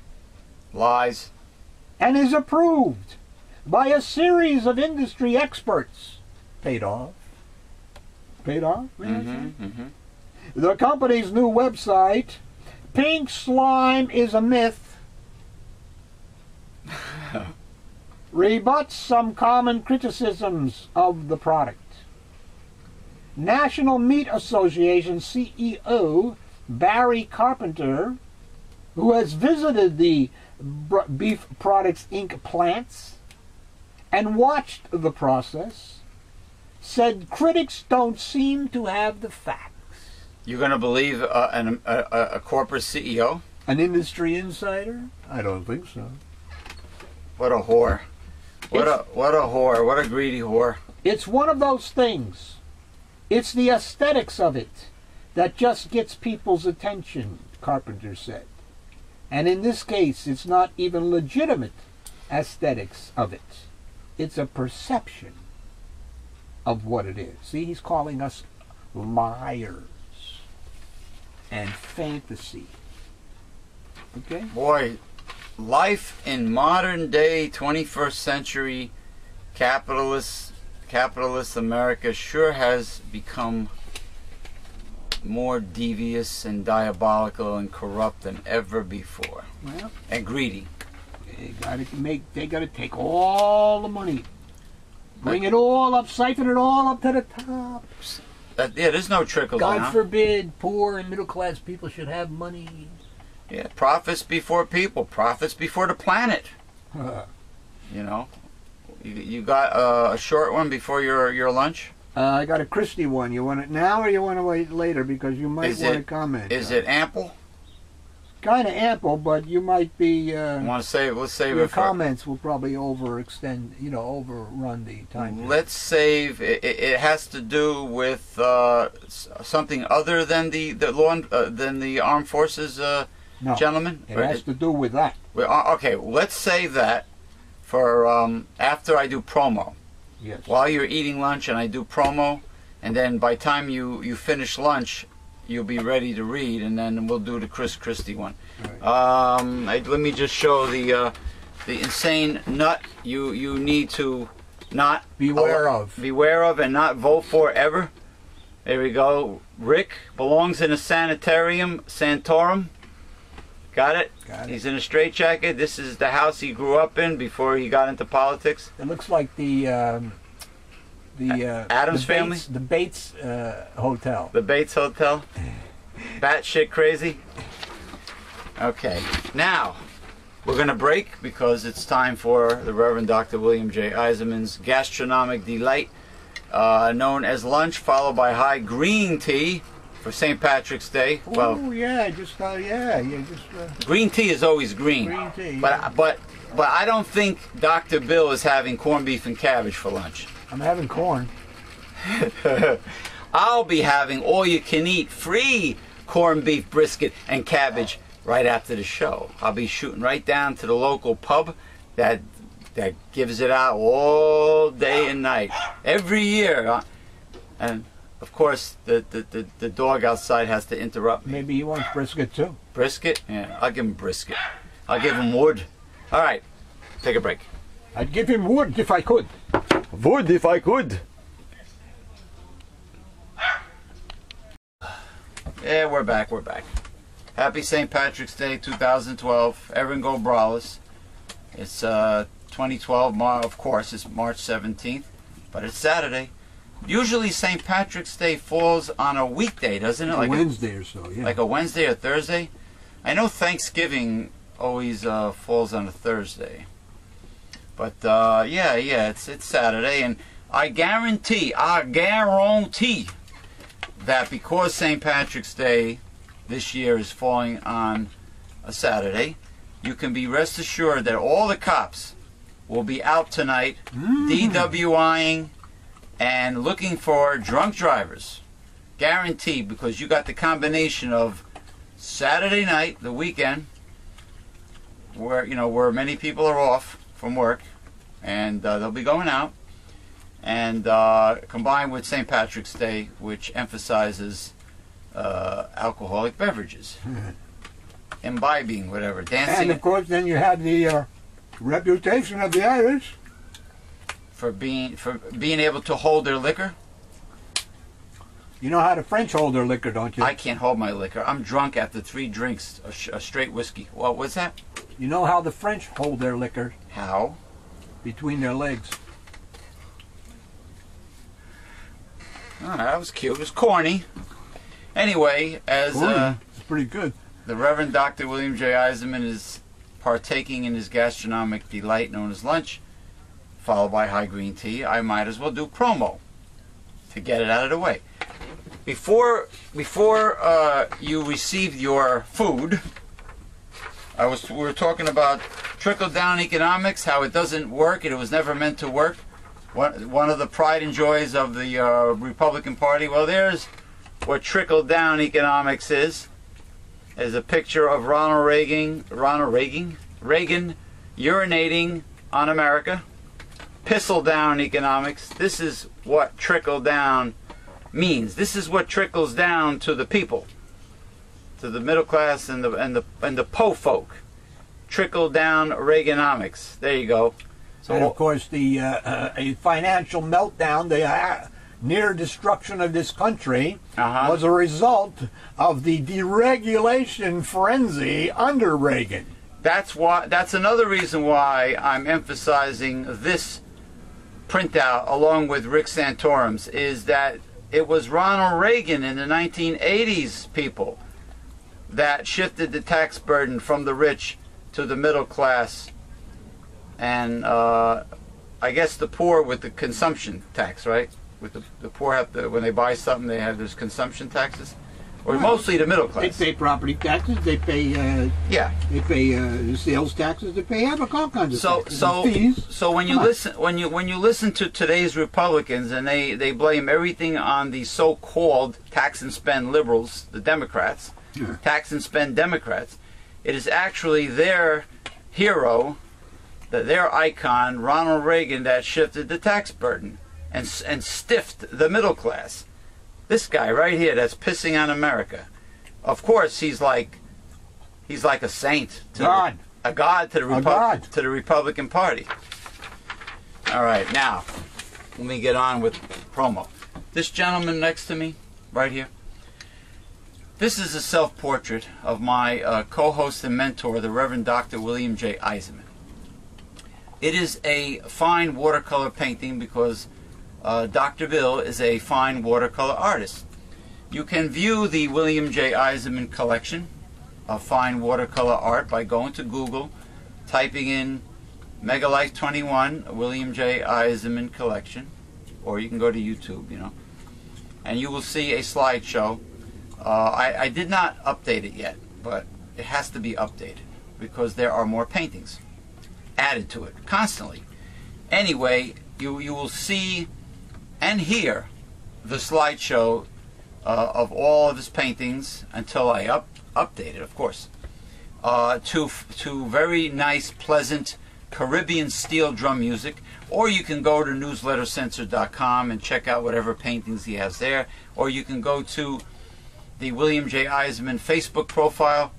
S1: Lies.
S2: And is approved by a series of industry experts. Paid off? Paid off? The company's new website, Pink Slime is a Myth, rebuts some common criticisms of the product. National Meat Association CEO Barry Carpenter, who has visited the Beef Products Inc. plants and watched the process, said critics don't seem to have the facts.
S1: You're going to believe a corporate CEO?
S2: An industry insider? I don't think so.
S1: What a whore. What a whore. What a greedy whore.
S2: It's one of those things. It's the aesthetics of it that just gets people's attention, Carpenter said. And in this case, it's not even legitimate aesthetics of it. It's a perception of what it is. See, he's calling us liars and fantasy. Okay?
S1: Boy, life in modern day 21st century capitalist America sure has become more devious and diabolical and corrupt than ever before.
S2: Well,
S1: and greedy.
S2: They gotta take all the money. Bring it all up, siphon it all up to the top.
S1: Yeah, there's no trickle down.
S3: God forbid poor and middle class people should have money.
S1: Yeah, profits before people, profits before the planet. You know, you got a short one before your lunch.
S2: I got a Christie one. You want it now or you want to wait later because you might want to comment.
S1: Is it ample?
S2: Kind of ample, but you might be.
S1: Want to save? Let's save
S2: your
S1: it for.
S2: comments will probably overextend. Overrun the time.
S1: Let's save. It has to do with something other than the armed forces,
S2: no,
S1: gentlemen.
S2: It has to do with that.
S1: Okay, let's save that for after I do promo.
S2: Yes.
S1: While you're eating lunch and I do promo, and then by the time you finish lunch, you'll be ready to read, and then we'll do the Christie one.
S2: Right.
S1: Let me just show the insane nut you need to not
S2: Beware of.
S1: Beware of and not vote for ever. There we go. Rick belongs in a santorum. Got it?
S2: Got it.
S1: He's in a straitjacket. This is the house he grew up in before he got into politics.
S2: It looks like the
S1: Addams Family?
S2: The Bates Hotel.
S1: The Bates Hotel. Batshit crazy. Okay. Now, we're going to break because it's time for the Reverend Dr. William J. Eisenman's gastronomic delight, known as lunch, followed by high green tea for St. Patrick's Day.
S2: Oh yeah,
S1: Green tea is always green.
S2: Green tea.
S1: But I don't think Dr. Bill is having corned beef and cabbage for lunch.
S2: I'm having corn.
S1: I'll be having all-you-can-eat free corned beef, brisket, and cabbage right after the show. I'll be shooting right down to the local pub that gives it out all day and night every year. And of course, the dog outside has to interrupt me.
S2: Maybe he wants brisket too.
S1: Brisket? Yeah, I'll give him brisket. I'll give him wood. All right, take a break.
S2: I'd give him wood if I could.
S1: Wood if I could. Yeah, we're back. Happy St. Patrick's Day 2012. Everyone go braless. It's 2012, of course, it's March 17th, but it's Saturday. Usually St. Patrick's Day falls on a weekday, doesn't it?
S2: Like a Wednesday or so, yeah.
S1: Like a Wednesday or Thursday? I know Thanksgiving always falls on a Thursday. But yeah, it's Saturday, and I guarantee that because St. Patrick's Day this year is falling on a Saturday, you can be rest assured that all the cops will be out tonight DWIing and looking for drunk drivers. Guaranteed, because you got the combination of Saturday night, the weekend, where many people are off from work, and they'll be going out, and combined with St. Patrick's Day, which emphasizes alcoholic beverages, imbibing, whatever, dancing.
S2: And of course, then you have the reputation of the Irish
S1: for being able to hold their liquor.
S2: You know how the French hold their liquor, don't you?
S1: I can't hold my liquor. I'm drunk after 3 drinks, a straight whiskey. Well, what's that?
S2: You know how the French hold their liquor?
S1: How?
S2: Between their legs.
S1: Oh, that was cute. It was corny. Anyway, as
S2: it's pretty good.
S1: The Reverend Dr. William J. Eisenman is partaking in his gastronomic delight known as lunch, followed by high green tea, I might as well do promo to get it out of the way. Before you received your food, we were talking about trickle-down economics, how it doesn't work, it was never meant to work. One of the pride and joys of the Republican Party. Well, there's what trickle-down economics is. There's a picture of Ronald Reagan urinating on America. Pissle-down economics. This is what trickle-down means. This is what trickles down to the people, to the middle class and the po folk. Trickle-down Reaganomics. There you go. So,
S2: and of course, the a financial meltdown, the near destruction of this country, was a result of the deregulation frenzy under Reagan.
S1: That's another reason why I'm emphasizing this printout along with Rick Santorum's, is that it was Ronald Reagan in the 1980s, people, that shifted the tax burden from the rich to the middle class, and I guess the poor with the consumption tax, right? With the poor have to, when they buy something, they have those consumption taxes, or mostly the middle class.
S2: They pay property taxes. They pay They pay sales taxes. They pay all kinds of taxes and fees.
S1: So when you listen to today's Republicans, and they blame everything on the so-called tax and spend liberals, the Democrats, tax and spend Democrats, it is actually their hero, their icon, Ronald Reagan, that shifted the tax burden and stiffed the middle class. This guy right here that's pissing on America. Of course, he's like a saint.
S2: God.
S1: A god to the Republican Party. All right, now, let me get on with promo. This gentleman next to me, right here, this is a self-portrait of my co-host and mentor, the Reverend Dr. William J. Eisenman. It is a fine watercolor painting because Dr. Bill is a fine watercolor artist. You can view the William J. Eisenman collection of fine watercolor art by going to Google, typing in Megalife 21 William J. Eisenman collection, or you can go to YouTube, and you will see a slideshow. I did not update it yet, but it has to be updated because there are more paintings added to it constantly. Anyway, you will see and hear the slideshow of all of his paintings until I update it, of course, to very nice, pleasant Caribbean steel drum music. Or you can go to newslettercensored.com and check out whatever paintings he has there. Or you can go to the William J. Eisenman Facebook profile,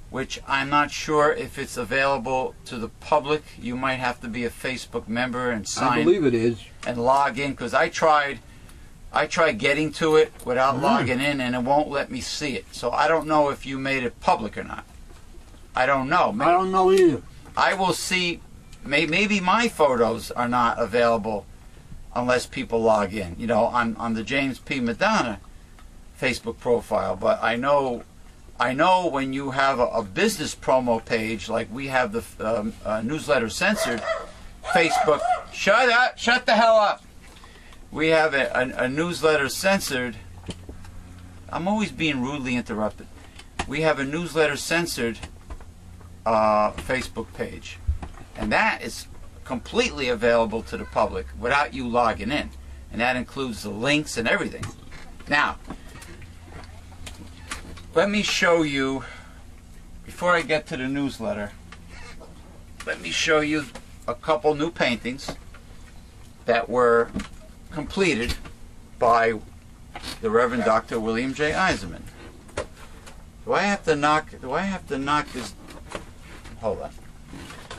S1: which I'm not sure if it's available to the public. You might have to be a Facebook member and sign.
S2: I believe it is.
S1: And log in, because I tried getting to it without logging in, and it won't let me see it. So I don't know if you made it public or not. I don't know.
S2: I don't know either.
S1: I will see. Maybe my photos are not available unless people log in, on the James P. Madonna Facebook profile. But I know when you have a business promo page, like we have the Newsletter Censored Facebook. Shut the hell up. We have a Newsletter Censored. I'm always being rudely interrupted. We have a Newsletter Censored Facebook page. And that is completely available to the public without you logging in. And that includes the links and everything. Now, let me show you, before I get to the newsletter, let me show you a couple new paintings that were completed by the Reverend Dr. William J. Eisenman. Do I have to knock this? Hold on.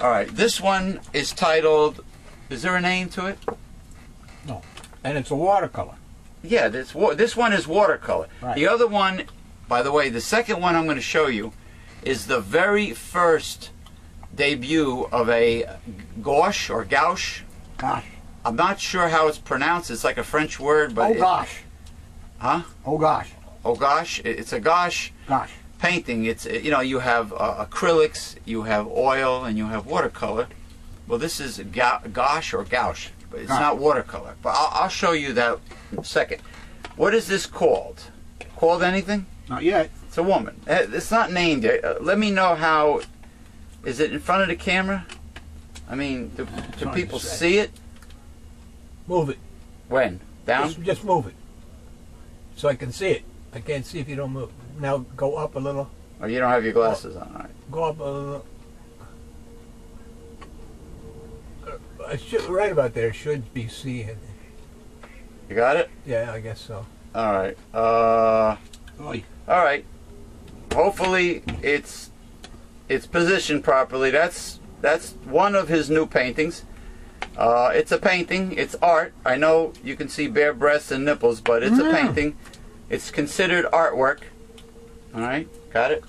S1: All right, this one is titled, is there a name to it?
S2: No. And it's a watercolor.
S1: Yeah, this one is watercolor.
S2: Right.
S1: The other one, by the way, the second one I'm going to show you is the very first debut of a gouache or gouache.
S2: Gosh.
S1: I'm not sure how it's pronounced. It's like a French word, but...
S2: Oh, gosh.
S1: Huh?
S2: Oh, gosh.
S1: Oh, gosh. It's a gouache.
S2: Gosh.
S1: Painting. It's, you have acrylics, you have oil, and you have watercolor. Well, this is gouache or gouache, but it's not watercolor. But I'll show you that in a second. What is this called? Called anything?
S2: Not yet.
S1: It's a woman. It's not named yet. Let me know how. Is it in front of the camera? I mean, do people see it?
S3: Move it.
S1: When? Down?
S3: Just move it. So I can see it. I can't see if you don't move. Now go up a little.
S1: Oh, you don't have your glasses on, all right.
S3: Go up a little. Right about there should be seeing.
S1: You got it?
S3: Yeah, I guess so.
S1: All right. All right. Hopefully it's positioned properly. That's one of his new paintings. It's a painting. It's art. I know you can see bare breasts and nipples, but it's a painting. It's considered artwork. All right. Got it?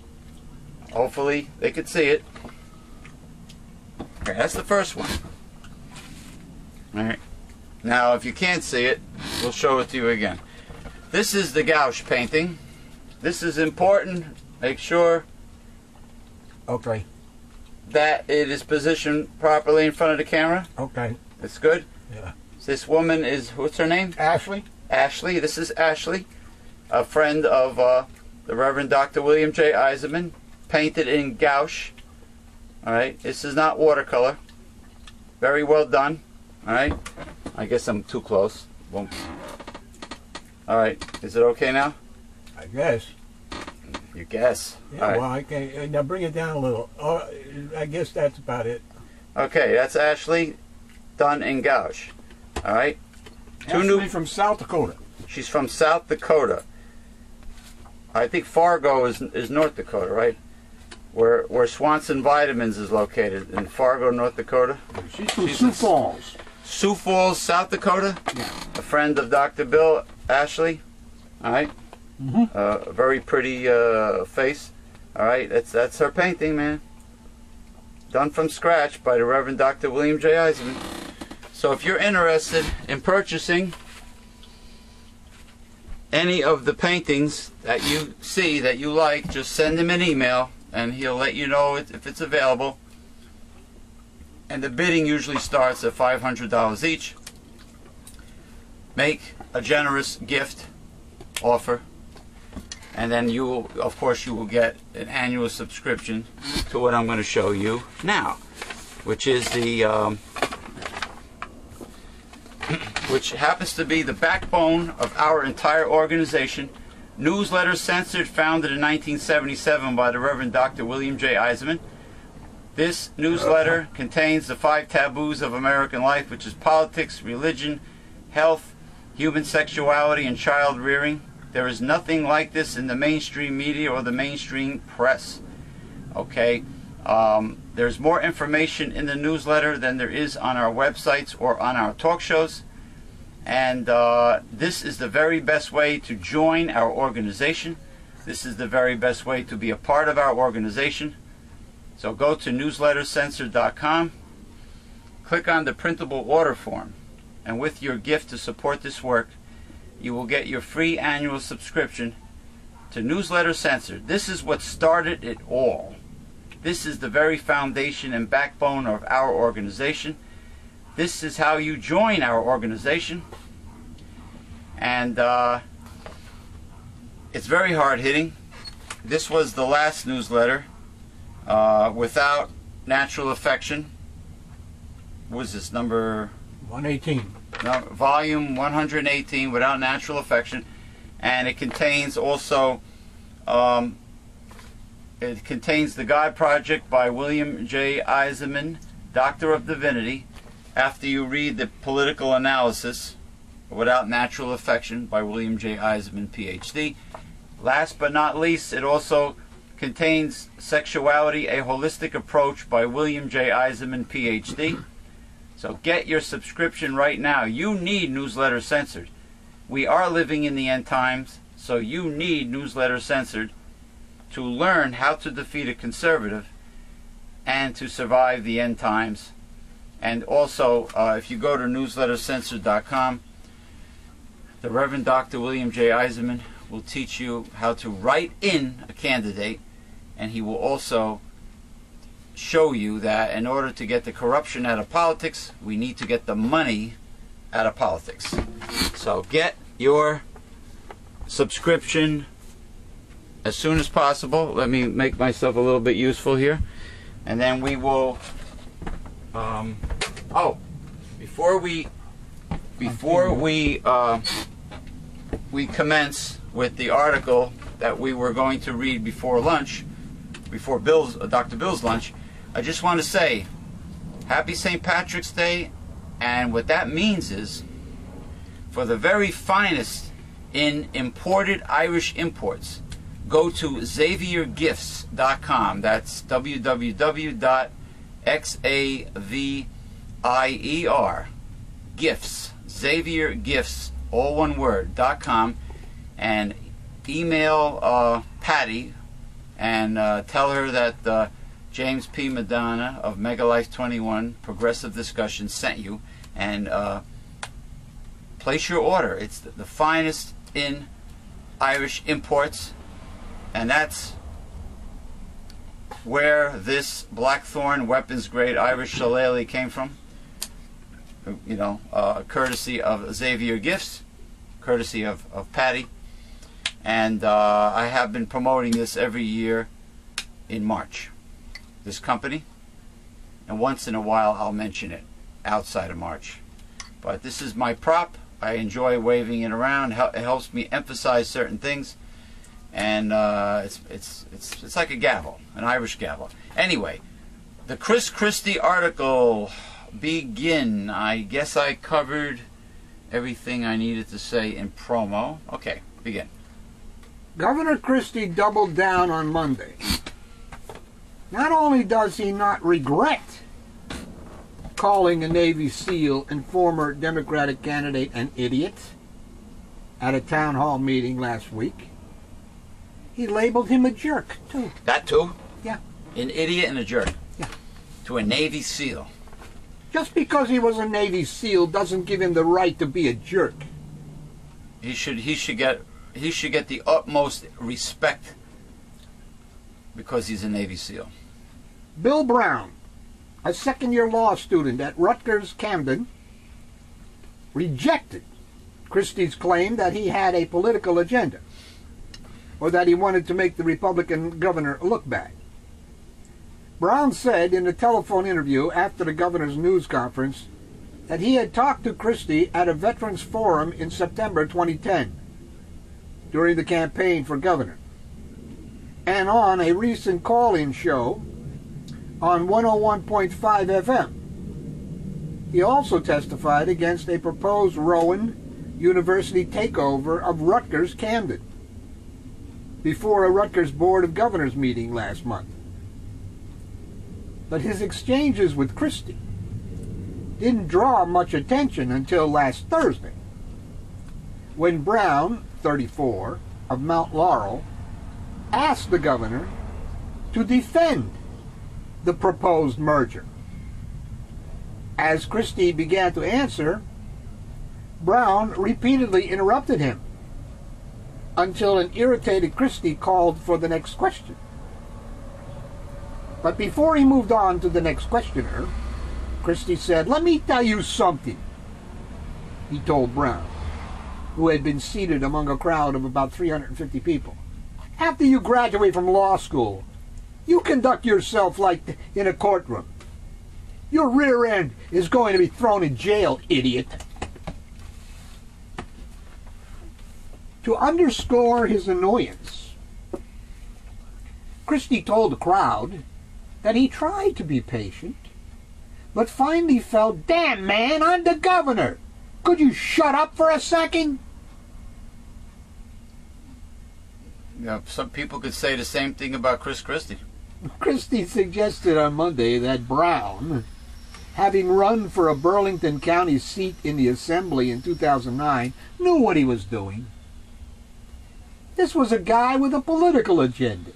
S1: Hopefully they could see it. Okay, that's the first one. All right. Now, if you can't see it, we'll show it to you again. This is the gouache painting. This is important. Make sure
S3: Okay.
S1: that it is positioned properly in front of the camera.
S3: Okay.
S1: It's good.
S3: Yeah.
S1: This woman is, what's her name?
S2: Ashley?
S1: Ashley. This is Ashley, a friend of the Reverend Dr. William J. Eisenman, painted in gouache. All right. This is not watercolor. Very well done. All right. I guess I'm too close. Boom. All right. Is it okay now?
S3: I guess.
S1: You guess.
S3: Yeah.
S1: All right.
S3: Well, I can now bring it down a little. Oh, I guess that's about it.
S1: Okay. That's Ashley, done in gouache. All right.
S2: Ashley from South Dakota.
S1: She's from South Dakota. I think Fargo is North Dakota, right? Where Swanson Vitamins is located, in Fargo, North Dakota.
S2: She's from Sioux Falls.
S1: Sioux Falls, South Dakota.
S2: Yeah.
S1: A friend of Dr. Bill, Ashley. All right. A very pretty face. All right. That's her painting, man. Done from scratch by the Reverend Dr. William J. Eisenman. So if you're interested in purchasing any of the paintings that you see that you like, just send him an email and he'll let you know if it's available. And the bidding usually starts at $500 each. Make a generous gift offer, and then you will, of course, you will get an annual subscription to what I'm going to show you now, which is the which happens to be the backbone of our entire organization. Newsletter Censored, founded in 1977 by the Reverend Dr. William J. Eisenman. This newsletter contains the 5 taboos of American life, which is politics, religion, health, human sexuality, and child rearing. There is nothing like this in the mainstream media or the mainstream press. Okay? There's more information in the newsletter than there is on our websites or on our talk shows. And this is the very best way to join our organization. This is the very best way to be a part of our organization. So go to newslettercensored.com, click on the printable order form, and with your gift to support this work, you will get your free annual subscription to Newsletter Censored. This is what started it all. This is the very foundation and backbone of our organization. This is how you join our organization. And it's very hard-hitting. This was the last newsletter without natural affection. What was this, number
S3: 118?
S1: No, volume 118, without natural affection. And it contains also it contains The God Project by William J. Eisenman, Doctor of Divinity. After you read the political analysis, Without Natural Affection by William J. Eisenman, Ph.D. Last but not least, it also contains Sexuality, a Holistic Approach by William J. Eisenman, Ph.D. So get your subscription right now. You need Newsletter Censored. We are living in the end times, so you need Newsletter Censored to learn how to defeat a conservative and to survive the end times. And also, if you go to newslettercensored.com, the Reverend Dr. William J. Eisenman will teach you how to write in a candidate, and he will also show you that in order to get the corruption out of politics, we need to get the money out of politics. So get your subscription as soon as possible. Let me make myself a little bit useful here, and then we will before we commence with the article that we were going to read before lunch, before Dr. Bill's lunch, I just want to say happy St. Patrick's Day. And what that means is, for the very finest in imported Irish imports, go to XavierGifts.com. That's www.xaviergifts, Xavier Gifts, all one word, .com, and email Patty and tell her that James P. Madonna of Megalife 21 Progressive Discussion sent you, and place your order. It's the finest in Irish imports, and that's where this Blackthorn weapons grade Irish shillelagh came from. You know, courtesy of Xavier Gifts, courtesy of Patty. And I have been promoting this every year in March, this company, and once in a while I'll mention it outside of March. But this is my prop. I enjoy waving it around. It helps me emphasize certain things, and it's like a gavel, an Irish gavel. Anyway, the Christie article, begin. I guess I covered everything I needed to say in promo. Okay, begin.
S2: Governor Christie doubled down on Monday. Not only does he not regret calling a Navy SEAL and former Democratic candidate an idiot at a town hall meeting last week, he labeled him a jerk, too.
S1: That too?
S2: Yeah.
S1: An idiot and a jerk.
S2: Yeah.
S1: To a Navy SEAL.
S2: Just because he was a Navy SEAL doesn't give him the right to be a jerk.
S1: He should get the utmost respect because he's a Navy SEAL.
S2: Bill Brown, a second-year law student at Rutgers Camden, rejected Christie's claim that he had a political agenda, or that he wanted to make the Republican governor look bad. Brown said in a telephone interview after the governor's news conference that he had talked to Christie at a veterans forum in September 2010 during the campaign for governor, and on a recent call-in show on 101.5 FM. He also testified against a proposed Rowan University takeover of Rutgers Camden before a Rutgers Board of Governors meeting last month. But his exchanges with Christie didn't draw much attention until last Thursday, when Brown, 34, of Mount Laurel, asked the governor to defend the proposed merger. As Christie began to answer, Brown repeatedly interrupted him until an irritated Christie called for the next question. But before he moved on to the next questioner, Christie said, "Let me tell you something," he told Brown, who had been seated among a crowd of about 350 people. "After you graduate from law school, you conduct yourself like in a courtroom. Your rear end is going to be thrown in jail, idiot." To underscore his annoyance, Christie told the crowd that he tried to be patient, but finally felt, "Damn, man, I'm the governor. Could you shut up for a second?"
S1: Yeah, some people could say the same thing about Chris Christie.
S2: Christie suggested on Monday that Brown, having run for a Burlington County seat in the Assembly in 2009, knew what he was doing. This was a guy with a political agenda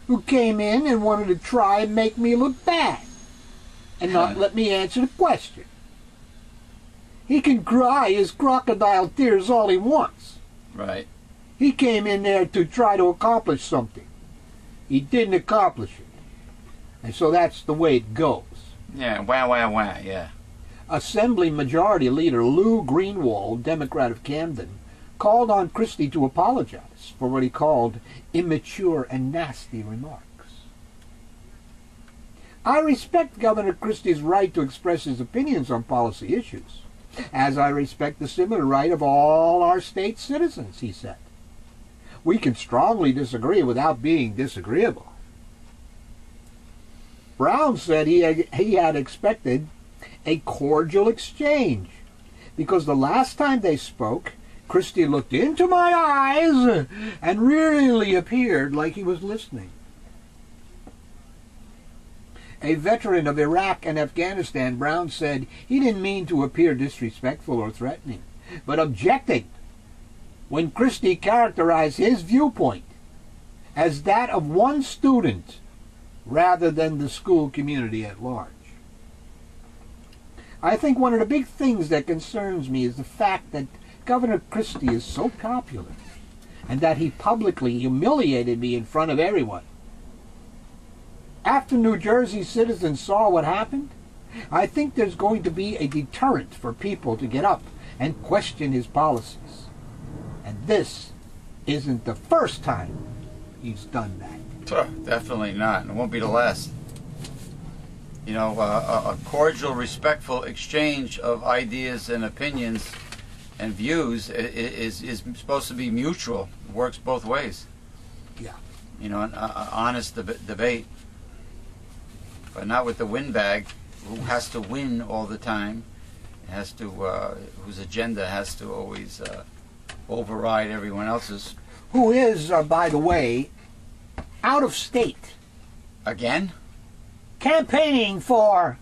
S2: who came in and wanted to try and make me look bad and not let me answer the question. He can cry his crocodile tears all he wants.
S1: Right.
S2: He came in there to try to accomplish something. He didn't accomplish it. And so that's the way it goes.
S1: Yeah, wah, yeah.
S2: Assembly Majority Leader Lou Greenwald, Democrat of Camden, called on Christie to apologize for what he called immature and nasty remarks. I respect Governor Christie's right to express his opinions on policy issues, as I respect the similar right of all our state citizens, he said. We can strongly disagree without being disagreeable. Brown said he had expected a cordial exchange because the last time they spoke, Christie looked into my eyes and really appeared like he was listening. A veteran of Iraq and Afghanistan, Brown said he didn't mean to appear disrespectful or threatening, but objected when Christie characterized his viewpoint as that of one student rather than the school community at large. I think one of the big things that concerns me is the fact that Governor Christie is so popular and that he publicly humiliated me in front of everyone. After New Jersey citizens saw what happened, I think there's going to be a deterrent for people to get up and question his policies. And this isn't the first time he's done that.
S1: Definitely not. It won't be the last. You know, a cordial, respectful exchange of ideas and opinions and views is supposed to be mutual. It works both ways.
S2: Yeah.
S1: You know, an honest debate. But not with the windbag who has to win all the time has to, whose agenda has to always override everyone else's.
S2: Who is, by the way, out of state,
S1: Again?
S2: campaigning for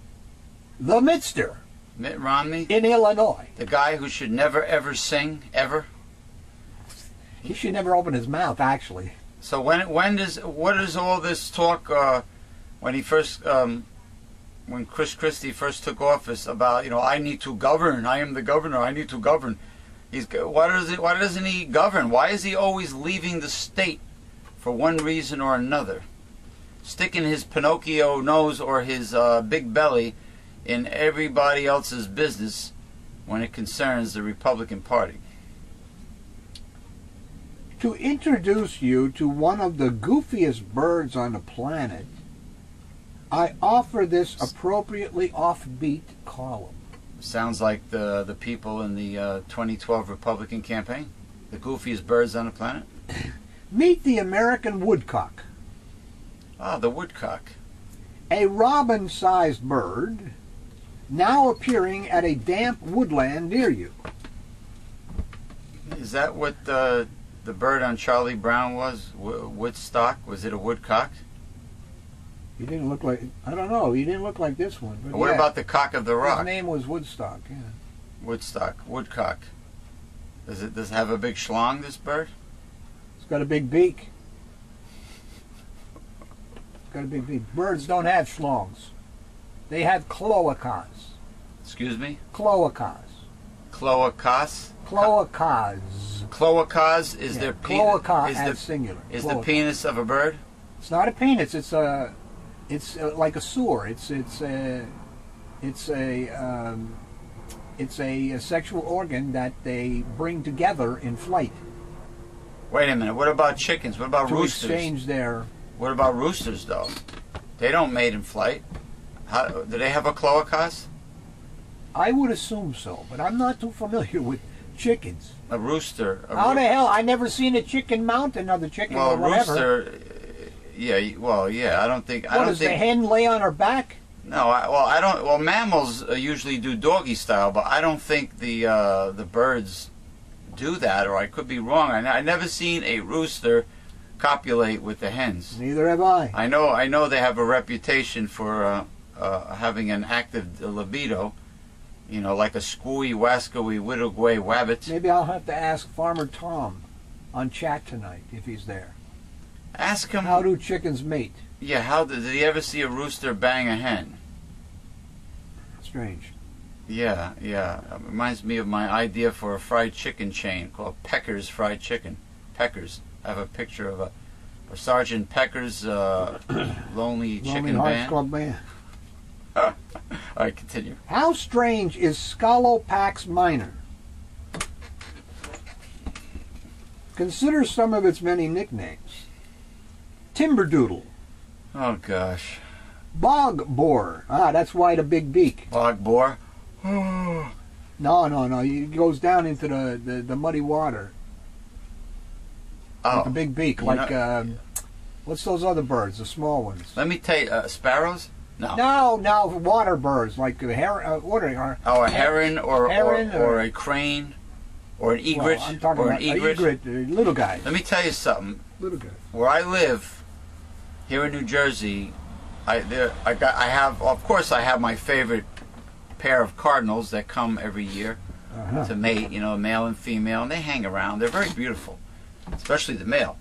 S2: the Mister
S1: Mitt Romney?
S2: in Illinois.
S1: The guy who should never ever sing, ever?
S2: He should never open his mouth, actually.
S1: So what is all this talk, when he first, when Christie first took office about, I need to govern, I am the governor, I need to govern. Why doesn't he govern? Why is he always leaving the state for one reason or another? Sticking his Pinocchio nose or his big belly in everybody else's business when it concerns the Republican Party.
S2: To introduce you to one of the goofiest birds on the planet, I offer this appropriately offbeat column.
S1: Sounds like the people in the 2012 Republican campaign. The goofiest birds on the planet.
S2: Meet the American woodcock,
S1: Ah, the woodcock.
S2: a robin-sized bird now appearing at a damp woodland near you.
S1: Is that what the bird on Charlie Brown was? Woodstock? Was it a woodcock?
S2: He didn't look like, I don't know, he didn't look like this one. But
S1: What
S2: yeah,
S1: about the cock of the
S2: his
S1: rock?
S2: name was Woodstock, yeah.
S1: Woodstock, woodcock. Does it have a big schlong, this bird?
S2: It's got a big beak. It's got a big beak. Birds don't have schlongs. They have cloacas.
S1: Excuse me?
S2: Cloacas.
S1: Cloacas?
S2: Cloacas.
S1: Cloacas is
S2: Yeah,
S1: their
S2: cloaca
S1: penis.
S2: as singular.
S1: Is
S2: Cloaca.
S1: the penis of a bird?
S2: It's not a penis. It's like a sewer. It's a sexual organ that they bring together in flight
S1: Wait a minute. What about chickens? What about
S2: to
S1: roosters?
S2: exchange their.
S1: What about roosters, though? They don't mate in flight. Do they have a cloacas?
S2: I would assume so, but I'm not too familiar with chickens.
S1: A rooster.
S2: How the hell? I never seen a chicken mount another chicken
S1: Well,
S2: or
S1: a
S2: whatever.
S1: rooster. Yeah. Well, yeah. I don't think.
S2: What does the hen lay on her back?
S1: No. I don't. Well, mammals usually do doggy style, but I don't think the birds do that. Or I could be wrong. I never seen a rooster copulate with the hens.
S2: Neither have I.
S1: I know they have a reputation for having an active libido. Like a squooey, wascoey, widowgay wabbit.
S2: Maybe I'll have to ask Farmer Tom on chat tonight if he's there.
S1: Ask him.
S2: How do chickens mate?
S1: Yeah, how did he ever see a rooster bang a hen?
S2: Strange.
S1: Yeah. It reminds me of my idea for a fried chicken chain called Pecker's Fried Chicken. Pecker's. I have a picture of a Sergeant Pecker's Lonely Chicken
S2: Hearts
S1: Band.
S2: Club Band.
S1: All right, continue.
S2: How strange is Scolopax minor? Consider some of its many nicknames. Timberdoodle.
S1: Oh, gosh.
S2: Bog boar. Ah, that's why the big beak.
S1: Bog boar.
S2: No. It goes down into the muddy water.
S1: Oh.
S2: With the big beak. Like, what's those other birds? The small ones.
S1: Let me tell you, sparrows? No.
S2: No, water birds. Like a heron. What are
S1: Oh, a heron or
S2: Heron
S1: a crane or an egret
S2: I'm talking
S1: or
S2: about
S1: an egret.
S2: little guys.
S1: Let me tell you something.
S2: Little guys.
S1: Where I live, here in New Jersey, I have my favorite pair of cardinals that come every year to mate, male and female, and they hang around. They're very beautiful, especially the male.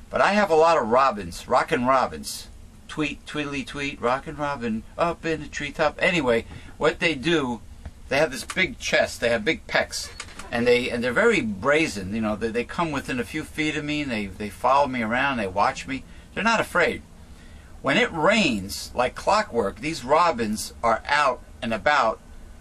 S1: But I have a lot of robins, rockin' robins. Tweet, tweedly tweet, rockin' robin, up in the treetop. Anyway, what they do, they have this big chest, they have big pecs, and they're very brazen. They come within a few feet of me, and they follow me around, they watch me. They're not afraid. When it rains, like clockwork, these robins are out and about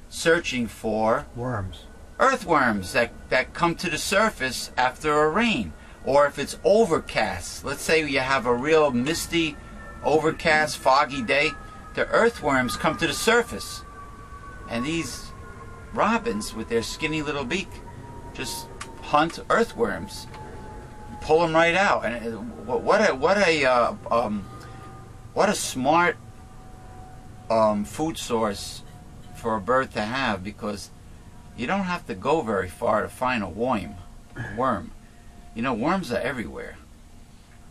S1: searching for
S2: Worms.
S1: earthworms that come to the surface after a rain. Or if it's overcast, let's say you have a real misty, overcast, foggy day, the earthworms come to the surface. And these robins, with their skinny little beak, just hunt earthworms, pull them right out. And what a smart food source for a bird to have, because you don't have to go very far to find a worm. You know, worms are everywhere.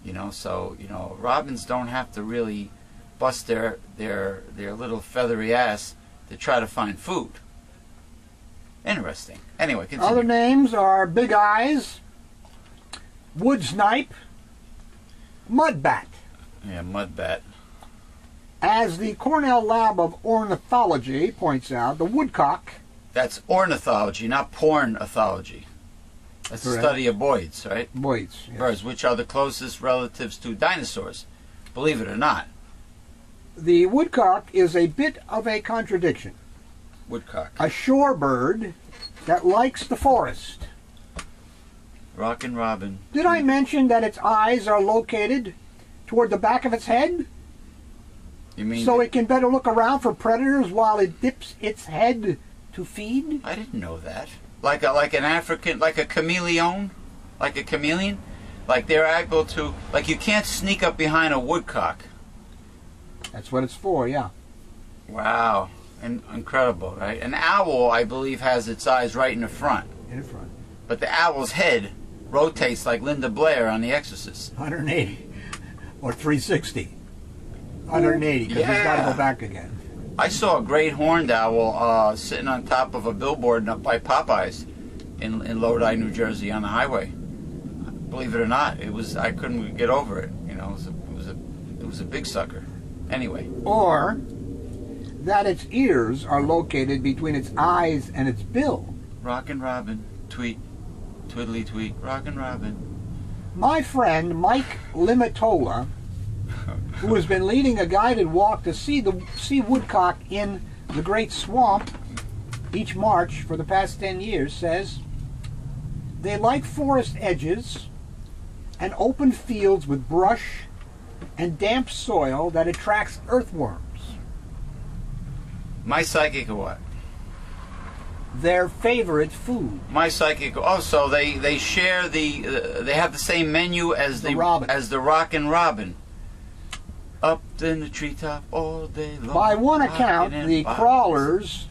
S1: You know, so, you know, robins don't have to really bust their little feathery ass to try to find food. Interesting. Anyway, continue.
S2: Other names are big eyes, wood snipe, mudbat.
S1: Yeah, mudbat.
S2: As the Cornell Lab of Ornithology points out, the woodcock.
S1: That's ornithology, not pornithology. That's the study of boids, right?
S2: Boids. Yes.
S1: Birds, which are the closest relatives to dinosaurs, believe it or not.
S2: The woodcock is a bit of a contradiction.
S1: Woodcock.
S2: A shorebird that likes the forest.
S1: Rockin' robin.
S2: Did I mention that its eyes are located toward the back of its head?
S1: You mean
S2: so it can better look around for predators while it dips its head to feed?
S1: I didn't know that. Like an African, like a chameleon? Like a chameleon? Like they're able to, like you can't sneak up behind a woodcock.
S2: That's what it's for, yeah.
S1: Wow. Incredible, right? An owl, I believe, has its eyes right in the front.
S2: In the front.
S1: But the owl's head rotates like Linda Blair on The Exorcist.
S2: 180. Or 360. 180, because he's got to go back again.
S1: I saw a great horned owl sitting on top of a billboard up by Popeyes in Lodi, New Jersey, on the highway. Believe it or not, I couldn't get over it. You know, it was a big sucker. Anyway.
S2: Or that its ears are located between its eyes and its bill.
S1: Rockin' robin, tweet, twiddly tweet, rockin' robin.
S2: My friend Mike Limitola, who has been leading a guided walk to see woodcock in the Great Swamp each March for the past 10 years, says they like forest edges and open fields with brush and damp soil that attracts earthworms.
S1: My psychic or what?
S2: Their favorite food.
S1: My psychic. Oh, so they share they have the same menu as the rockin' robin. Up in the treetop all day long.
S2: By one account, the crawlers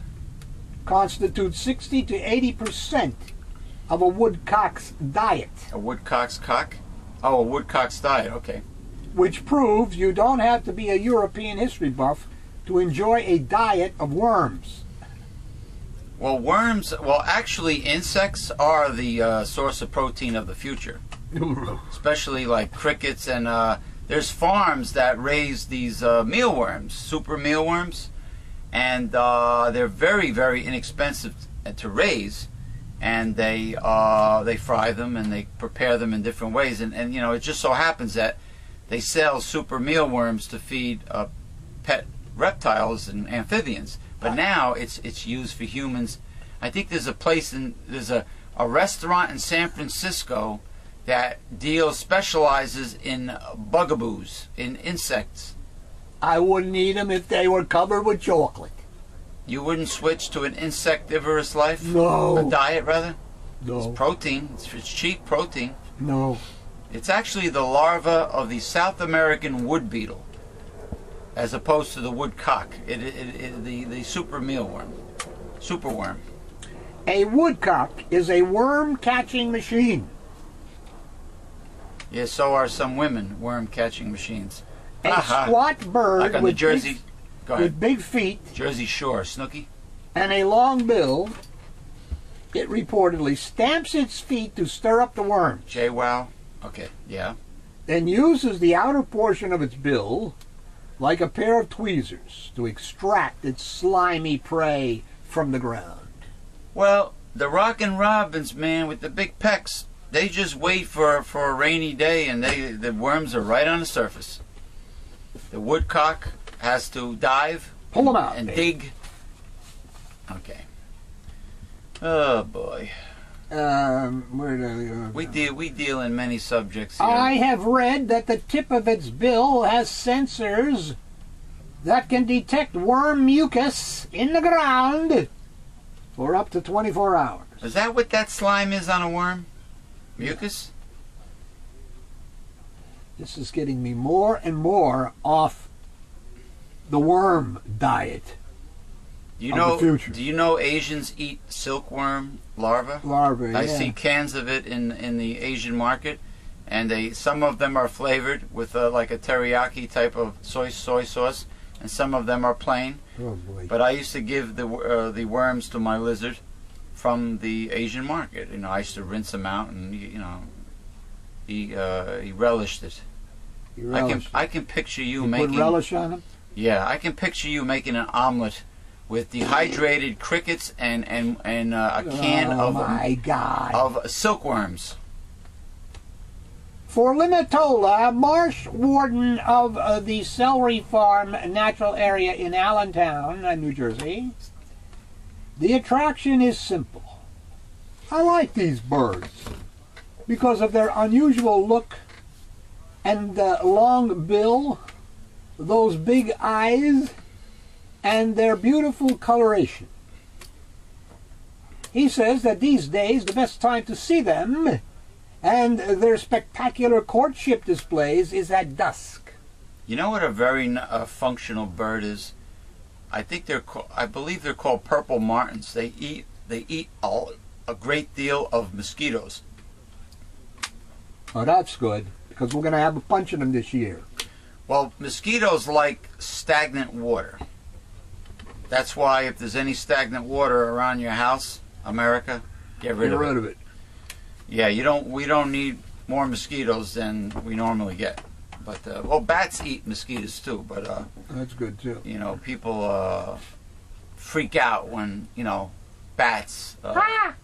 S2: constitute 60 to 80% of a woodcock's diet.
S1: A woodcock's cock? Oh, a woodcock's diet, okay.
S2: Which proves you don't have to be a European history buff to enjoy a diet of worms.
S1: Well, actually, insects are the source of protein of the future. Especially like crickets, and there's farms that raise these mealworms, super mealworms, and they're very, very inexpensive to raise, and they fry them and they prepare them in different ways, and you know, it just so happens that they sell super mealworms to feed pet reptiles and amphibians. But now it's used for humans. I think there's a restaurant in San Francisco that specializes in bugaboos, in insects.
S2: I wouldn't eat them if they were covered with chocolate.
S1: You wouldn't switch to an insectivorous life?
S2: No.
S1: A diet, rather?
S2: No.
S1: It's protein. It's cheap protein.
S2: No.
S1: It's actually the larva of the South American wood beetle, as opposed to the woodcock, the super mealworm, superworm.
S2: A woodcock is a worm-catching machine.
S1: Yeah, so are some women worm-catching machines.
S2: A squat bird
S1: like on
S2: with,
S1: the Jersey,
S2: with big feet,
S1: Jersey Shore, Snooky,
S2: and a long bill. It reportedly stamps its feet to stir up the worms.
S1: JWoww. Okay, yeah.
S2: Then uses the outer portion of its bill like a pair of tweezers to extract its slimy prey from the ground.
S1: Well, the rockin' robins, man, with the big pecs, they just wait for a rainy day, and the worms are right on the surface. The woodcock has to dive,
S2: pull them out,
S1: and dig. Okay. Oh boy.
S2: Where do
S1: we deal in many subjects here.
S2: I have read that the tip of its bill has sensors that can detect worm mucus in the ground for up to 24 hours.
S1: Is that what that slime is on a worm? Mucus?
S2: This is getting me more and more off the worm diet.
S1: You
S2: of
S1: know,
S2: the future.
S1: do you know Asians eat silkworm larvae?
S2: Larvae,
S1: I
S2: yeah.
S1: see cans of it in the Asian market, and some of them are flavored with like a teriyaki type of soy sauce, and some of them are plain.
S2: Oh boy.
S1: But I used to give the worms to my lizard from the Asian market. You know, I used to rinse them out, and he relished it.
S2: You relish.
S1: I can picture you
S2: You
S1: making.
S2: put relish on them?
S1: Yeah, I can picture you making an omelet with dehydrated crickets and a can
S2: Oh my God.
S1: of silkworms.
S2: For Limitola, marsh warden of the Celery Farm Natural Area in Allentown, New Jersey, the attraction is simple. I like these birds because of their unusual look and long bill, those big eyes, and their beautiful coloration. He says that these days the best time to see them and their spectacular courtship displays is at dusk.
S1: You know what a very functional bird is? I believe they're called purple martins. They eat a great deal of mosquitoes.
S2: Oh, that's good, because we're going to have a bunch of them this year.
S1: Well, mosquitoes like stagnant water. That's why if there's any stagnant water around your house, America, get rid of it. Yeah, we don't need more mosquitoes than we normally get. But well, bats eat mosquitoes too. But
S2: that's good too.
S1: You know, people freak out when bats are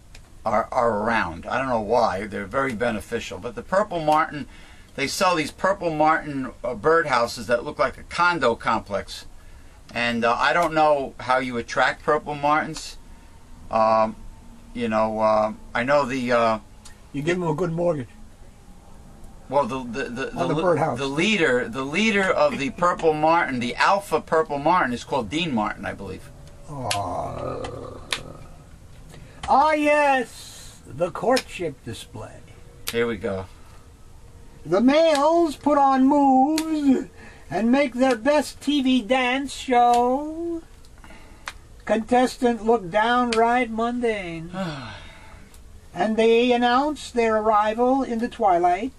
S1: around. I don't know why. They're very beneficial. But the purple martin, they sell these purple martin birdhouses that look like a condo complex. And I don't know how you attract purple martins. I know the.
S3: You give them a good mortgage.
S1: Well, the
S2: birdhouse.
S1: the leader of the purple martin, the alpha purple martin, is called Dean Martin, I believe.
S2: Ah, yes, the courtship display.
S1: Here we go.
S2: The males put on moves and make their best TV dance show. Contestant look downright mundane. And they announce their arrival in the twilight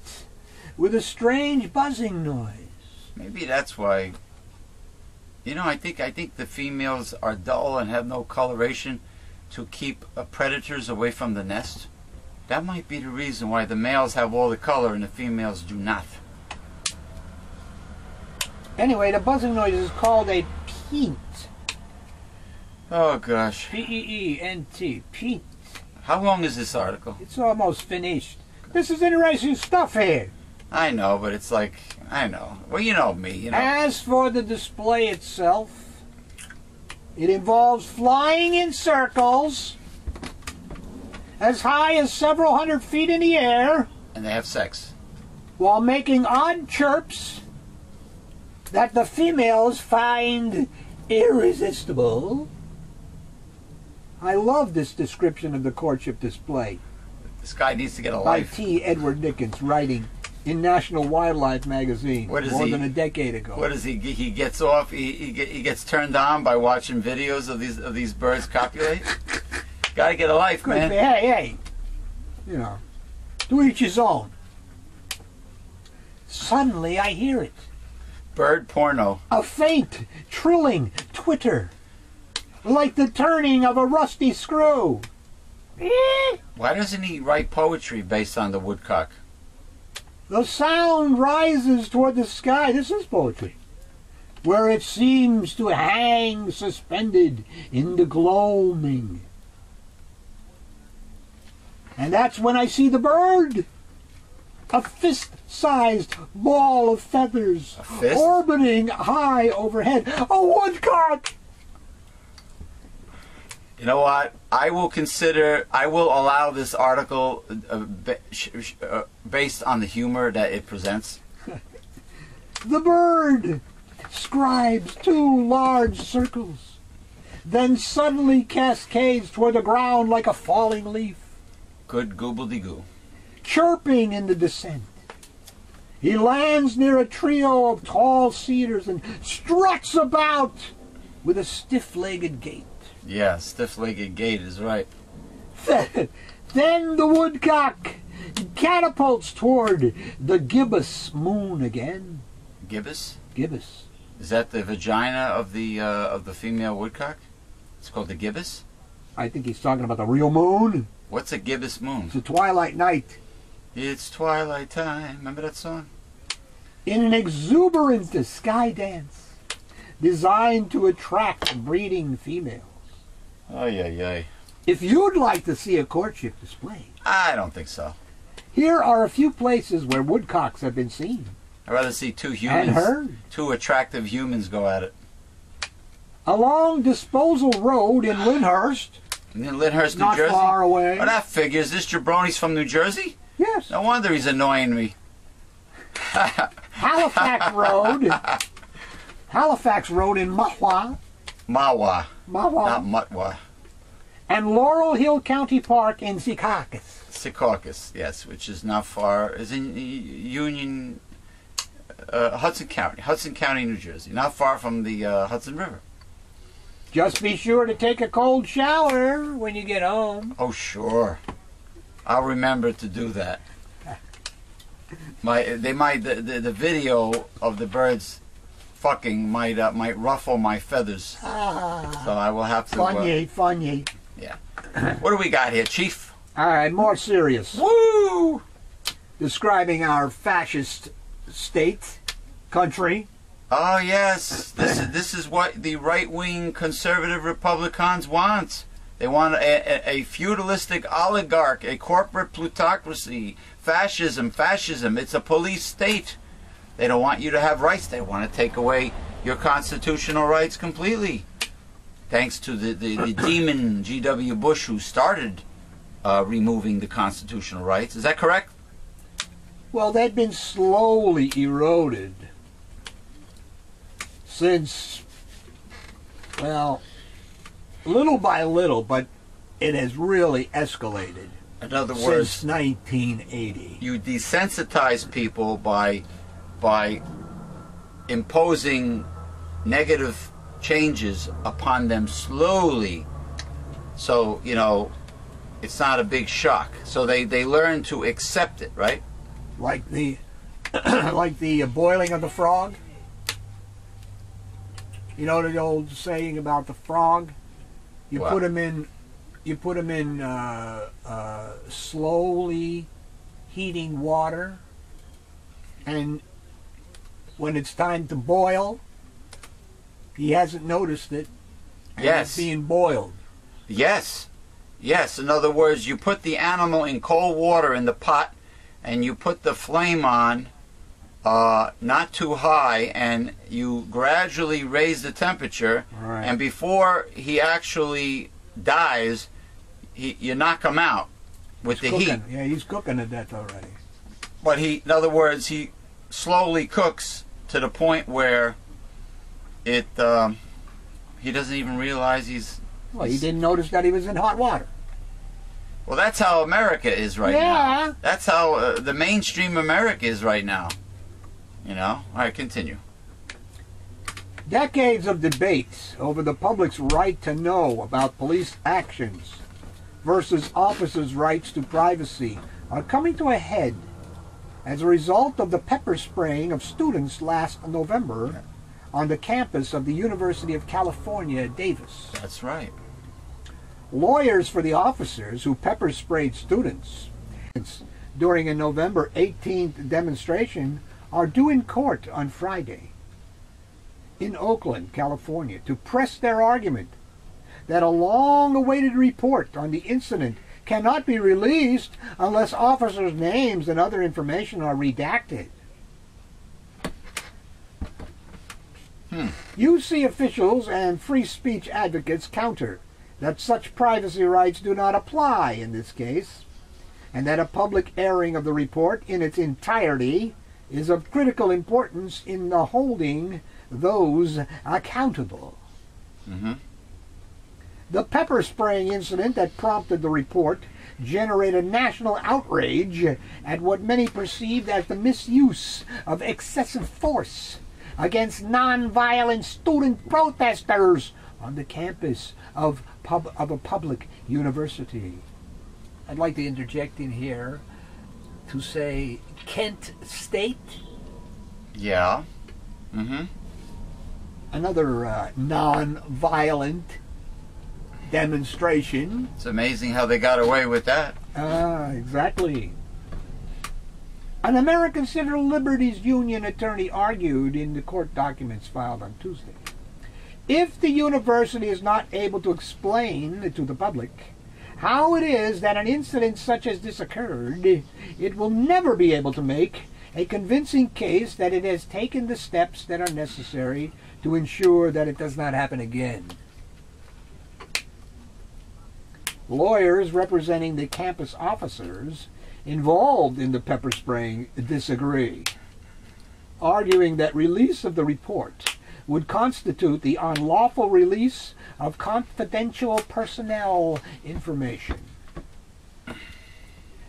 S2: with a strange buzzing noise.
S1: Maybe that's why. I think the females are dull and have no coloration to keep predators away from the nest. That might be the reason why the males have all the color and the females do not.
S2: Anyway, the buzzing noise is called a peent.
S1: Oh gosh.
S2: P-E-E-N-T. Peent.
S1: How long is this article?
S2: It's almost finished. This is interesting stuff here.
S1: I know, but it's like, I know. Well, you know me,
S2: As for the display itself, it involves flying in circles as high as several hundred feet in the air
S1: And they have sex.
S2: while making odd chirps that the females find irresistible. I love this description of the courtship display.
S1: This guy needs to get a
S2: By
S1: life.
S2: T. Edward Dickens, writing in National Wildlife magazine
S1: What is
S2: more
S1: he-
S2: than a decade ago.
S1: What is he? He gets off. He gets turned on by watching videos of these birds copulate. Got to get a life,
S2: Could
S1: man.
S2: be, hey, to each his own. Suddenly I hear it.
S1: Bird porno.
S2: A faint, trilling twitter, like the turning of a rusty screw.
S1: Why doesn't he write poetry based on the woodcock?
S2: The sound rises toward the sky. This is poetry. Where it seems to hang suspended in the gloaming. And that's when I see the bird. A fist-sized ball of feathers
S1: A fist?
S2: orbiting high overhead. A woodcock!
S1: You know what? I will allow this article based on the humor that it presents.
S2: The bird scribes 2 large circles, then suddenly cascades toward the ground like a falling leaf,
S1: Good goobledy-goo.
S2: chirping in the descent. He lands near a trio of tall cedars and struts about with a stiff-legged gait.
S1: Yeah, stiff-legged gait is right.
S2: Then the woodcock catapults toward the gibbous moon again.
S1: Gibbous?
S2: Gibbous.
S1: Is that the vagina of the female woodcock? It's called the gibbous?
S2: I think he's talking about the real moon.
S1: What's a gibbous moon?
S2: It's a twilight night.
S1: It's twilight time. Remember that song?
S2: In an exuberant sky dance designed to attract breeding females.
S1: Ay, ay, ay.
S2: If you'd like to see a courtship display,
S1: I don't think so.
S2: here are a few places where woodcocks have been seen
S1: I'd rather see two
S2: and
S1: humans,
S2: heard.
S1: two attractive humans go at it.
S2: Along Disposal Road in Lyndhurst,
S1: And then Lyndhurst, New
S2: not
S1: Jersey.
S2: far away.
S1: Oh, that figures. This jabroni's from New Jersey?
S2: Yes.
S1: No wonder he's annoying me.
S2: Halifax Road. Halifax Road in Mahwah.
S1: Mawa, not
S2: Mahwah.
S1: Mutwa.
S2: And Laurel Hill County Park in Secaucus.
S1: Secaucus, yes, which is not far. Is in Union, Hudson County, New Jersey. Not far from the Hudson River.
S2: Just be sure to take a cold shower when you get home.
S1: Oh, sure. I'll remember to do that. The video of the birds fucking might ruffle my feathers. So I will have to.
S2: Funny.
S1: Yeah. What do we got here, Chief?
S2: All right, more serious.
S1: Woo!
S2: Describing our fascist state, country.
S1: Oh yes, this is what the right-wing conservative Republicans want. They want a feudalistic oligarch, a corporate plutocracy, fascism. It's a police state. They don't want you to have rights. They want to take away your constitutional rights completely. Thanks to the demon G.W. Bush, who started removing the constitutional rights. Is that correct?
S2: Well, they've been slowly eroded since, well, little by little, but it has really escalated.
S1: In other words,
S2: since 1980.
S1: You desensitize people by imposing negative changes upon them slowly, so it's not a big shock. So they learn to accept it, right?
S2: Like the like the boiling of the frog. You know the old saying about the frog? You
S1: What?
S2: put him in slowly heating water, and when it's time to boil, he hasn't noticed it. And
S1: Yes.
S2: it's being boiled.
S1: Yes. In other words, you put the animal in cold water in the pot, and you put the flame on, not too high, and you gradually raise the temperature.
S2: Right.
S1: And before he actually dies, you knock him out with the heat.
S2: Cooking. Yeah, he's cooking to death already.
S1: But in other words, he slowly cooks to the point where he doesn't even realize he's.
S2: Well, he didn't notice that he was in hot water.
S1: Well, that's how America is right now. That's how the mainstream America is right now. All right, continue.
S2: Decades of debates over the public's right to know about police actions versus officers' rights to privacy are coming to a head as a result of the pepper spraying of students last November on the campus of the University of California, Davis.
S1: That's right.
S2: Lawyers for the officers who pepper sprayed students during a November 18th demonstration are due in court on Friday in Oakland, California, to press their argument that a long-awaited report on the incident cannot be released unless officers' names and other information are redacted. UC officials and free speech advocates counter that such privacy rights do not apply in this case, and that a public airing of the report in its entirety is of critical importance in the holding those accountable. The pepper spraying incident that prompted the report generated national outrage at what many perceived as the misuse of excessive force against non-violent student protesters on the campus of a public university.
S3: I'd like to interject in here to say Kent State.
S1: Yeah. Mm-hmm.
S2: Another non-violent demonstration.
S1: It's amazing how they got away with that.
S2: Exactly. An American Civil Liberties Union attorney argued in the court documents filed on Tuesday, if the university is not able to explain to the public how it is that an incident such as this occurred, it will never be able to make a convincing case that it has taken the steps that are necessary to ensure that it does not happen again. Lawyers representing the campus officers involved in the pepper spraying disagree, arguing that release of the report would constitute the unlawful release of confidential personnel information.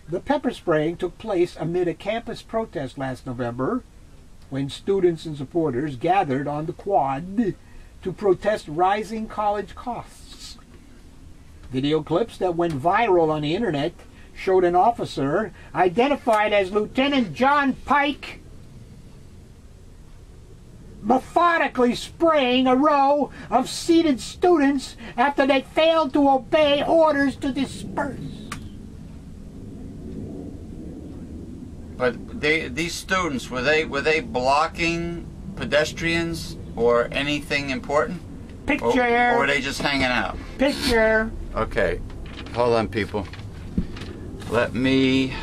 S2: The pepper spraying took place amid a campus protest last November, when students and supporters gathered on the quad to protest rising college costs. Video clips that went viral on the internet showed an officer identified as Lieutenant John Pike methodically spraying a row of seated students after they failed to obey orders to disperse.
S1: But these students, were they blocking pedestrians or anything important?
S2: Picture.
S1: Or were they just hanging out?
S2: Picture.
S1: Okay, hold on, people. Let me.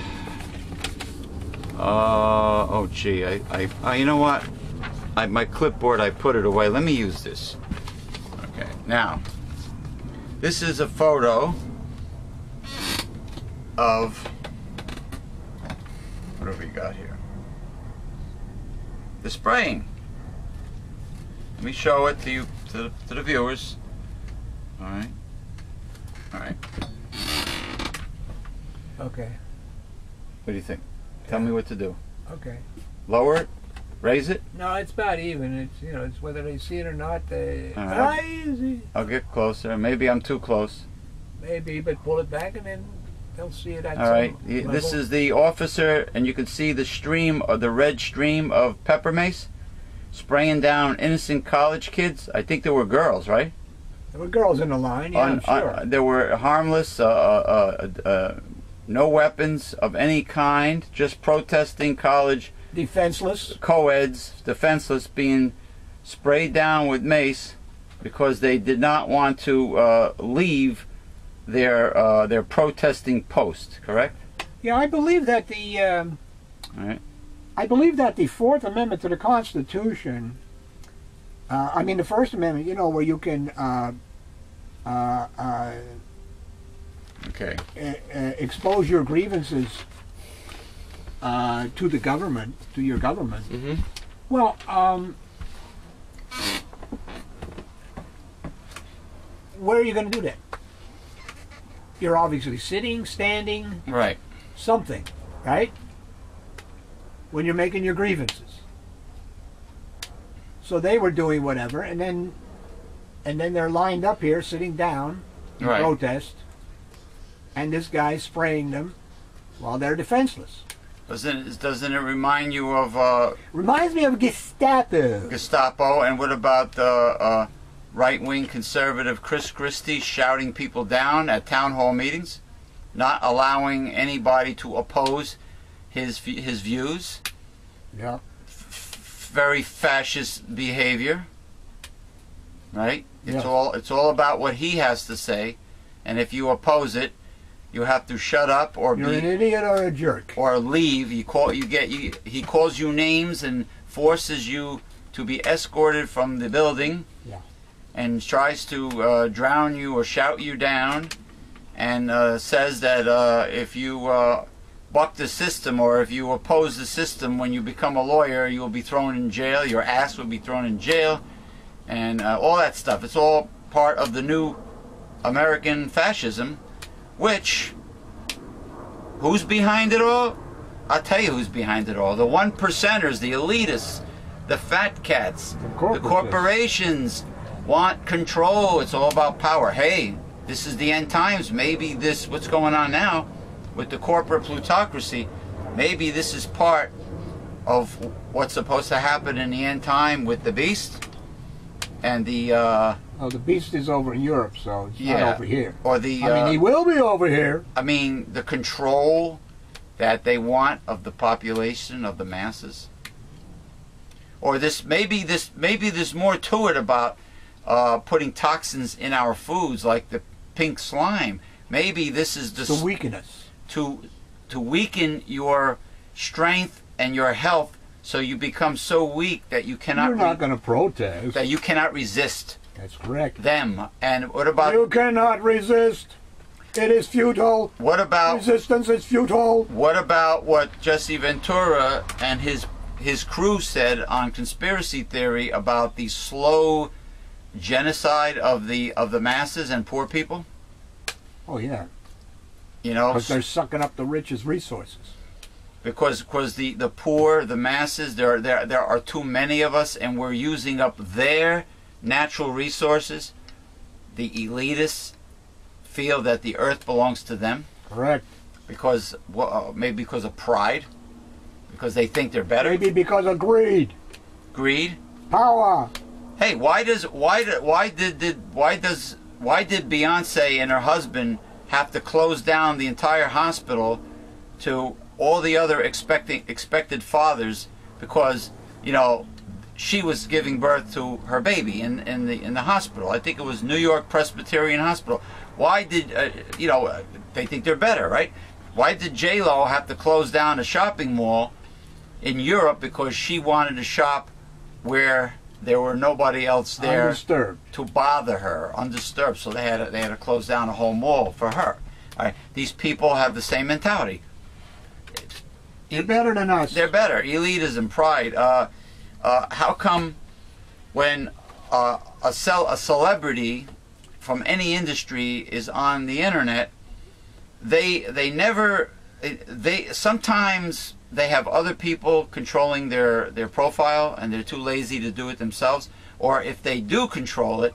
S1: Oh, gee, you know what? My clipboard, I put it away. Let me use this. Okay, now, this is a photo of, what have we got here? The spraying. Let me show it to you, to the viewers. All right. All right.
S3: Okay.
S1: What do you think? Tell me what to do.
S3: Okay.
S1: Lower it? Raise it?
S3: No, it's about even. It's, you know, it's whether they see it or not. They
S1: right. I'll get closer. Maybe I'm too close.
S3: Maybe, but pull it back and then they'll see it at
S1: all right. This is the officer, and you can see the stream, or the red stream of pepper mace spraying down innocent college kids. I think there were girls, right?
S3: There were girls in the line, yeah, I'm sure.
S1: There were harmless, no weapons of any kind, just protesting college.
S3: Defenseless.
S1: Co-eds, defenseless, being sprayed down with mace because they did not want to leave their protesting post. Correct?
S2: Yeah, I believe that the.
S1: All right.
S2: I believe that the Fourth Amendment to the Constitution. I mean, the First Amendment. You know, where you can.
S1: Okay.
S2: Expose your grievances to the government, to your government.
S1: Mm-hmm.
S2: Well, where are you going to do that? You're obviously sitting, standing,
S1: right?
S2: Something, right? When you're making your grievances. So they were doing whatever, and then they're lined up here, sitting down in
S1: right.
S2: protest, and this guy's spraying them while they're defenseless.
S1: Doesn't it remind you of?
S2: Reminds me of Gestapo.
S1: Gestapo, and what about the right-wing conservative Christie shouting people down at town hall meetings, not allowing anybody to oppose his views?
S2: Yeah.
S1: Very fascist behavior. Right? It's
S2: Yeah.
S1: it's all about what he has to say, and if you oppose it, you have to shut up or
S2: You're an idiot or a jerk.
S1: or leave. He calls you names and forces you to be escorted from the building.
S2: Yeah.
S1: And tries to drown you or shout you down, and says that if you buck the system or if you oppose the system when you become a lawyer, you will be thrown in jail. Your ass will be thrown in jail, and all that stuff. It's all part of the new American fascism. Which, who's behind it all? I'll tell you who's behind it all. The 1%ers, the elitists, the fat cats, the corporations, want control. It's all about power. Hey, this is the end times. Maybe this, what's going on now with the corporate plutocracy, maybe this is part of what's supposed to happen in the end time with the beast and the
S2: Oh, the beast is over in Europe, so it's
S1: yeah,
S2: not over here.
S1: or the
S2: I mean, he will be over here.
S1: I mean, the control that they want of the population, of the masses. Or maybe there's more to it about putting toxins in our foods, like the pink slime. Maybe this is
S2: To weaken us.
S1: to weaken your strength and your health, so you become so weak that you cannot
S2: You're not going to protest.
S1: that you cannot resist
S2: That's correct.
S1: them. And what about
S2: You cannot resist. It is futile.
S1: what about
S2: Resistance is futile.
S1: what about what Jesse Ventura and his crew said on conspiracy theory about the slow genocide of the masses and poor people?
S2: Oh, yeah.
S1: You know,
S2: Because they're sucking up the richest resources.
S1: because the poor, the masses, there are too many of us, and we're using up their natural resources. The elitists feel that the earth belongs to them
S2: Correct.
S1: because maybe because of pride, because they think they're better.
S2: Maybe because of greed.
S1: Greed.
S2: Power.
S1: Hey, why did Beyonce and her husband have to close down the entire hospital to all the other expected fathers, because she was giving birth to her baby in the hospital? I think it was New York Presbyterian Hospital. Why did they think they're better, right? Why did J-Lo have to close down a shopping mall in Europe because she wanted to shop where there were nobody else there
S2: Undisturbed.
S1: to bother her, undisturbed? So they had to close down a whole mall for her. All right, these people have the same mentality.
S2: They're better than us.
S1: They're better. Elitism, pride. How come when a celebrity from any industry is on the internet, sometimes they have other people controlling their profile, and they're too lazy to do it themselves. Or if they do control it,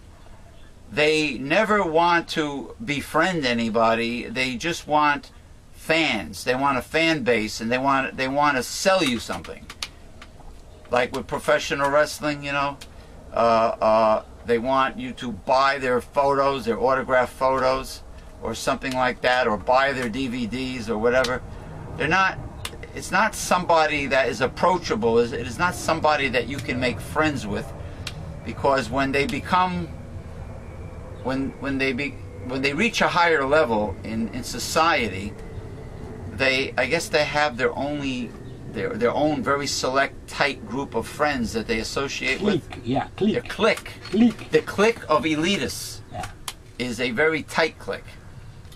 S1: they never want to befriend anybody. They just want fans. They want a fan base, and they want to sell you something. Like with professional wrestling, they want you to buy their photos, their autographed photos, or something like that, or buy their DVDs or whatever. It's not somebody that is approachable. It is not somebody that you can make friends with, because when they reach a higher level in society, I guess they have their own very select, tight group of friends that they associate with.
S2: Yeah, clique.
S1: Their clique. The clique of elitists is a very tight clique,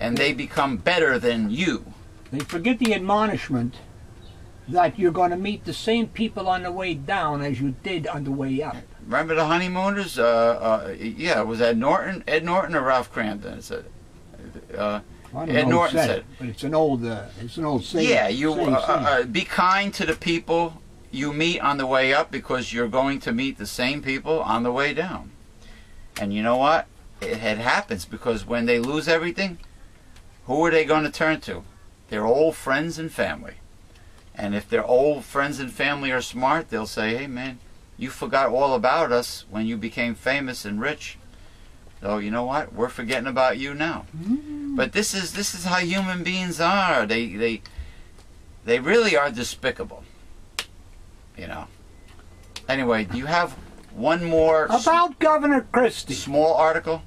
S1: and they become better than you.
S2: They forget the admonishment that you're going to meet the same people on the way down as you did on the way up.
S1: Remember the honeymooners? Was that Ed Norton or Ralph Cramden?
S2: I don't know
S1: Ed
S2: who
S1: Norton
S2: said
S1: said
S2: it, but it's an old saying.
S1: Yeah, you
S2: saying.
S1: be kind to the people you meet on the way up, because you're going to meet the same people on the way down. And you know what? It happens, because when they lose everything, who are they going to turn to? Their old friends and family. And if their old friends and family are smart, they'll say, hey man, you forgot all about us when you became famous and rich. So you know what? We're forgetting about you now. But this is how human beings are. They really are despicable. Anyway, do you have one more
S2: About Governor Christie.
S1: small article?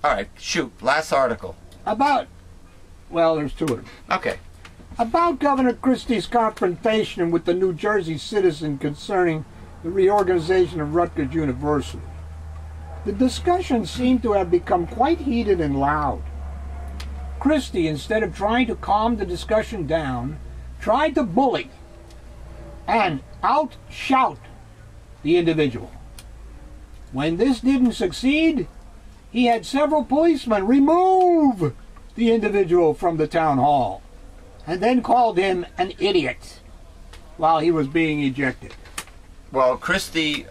S1: All right, shoot. Last article.
S2: There's two of them.
S1: Okay.
S2: About Governor Christie's confrontation with the New Jersey citizen concerning the reorganization of Rutgers University. The discussion seemed to have become quite heated and loud. Christie, instead of trying to calm the discussion down, tried to bully and outshout the individual. When this didn't succeed, he had several policemen remove the individual from the town hall, and then called him an idiot while he was being ejected.
S1: Well, Christie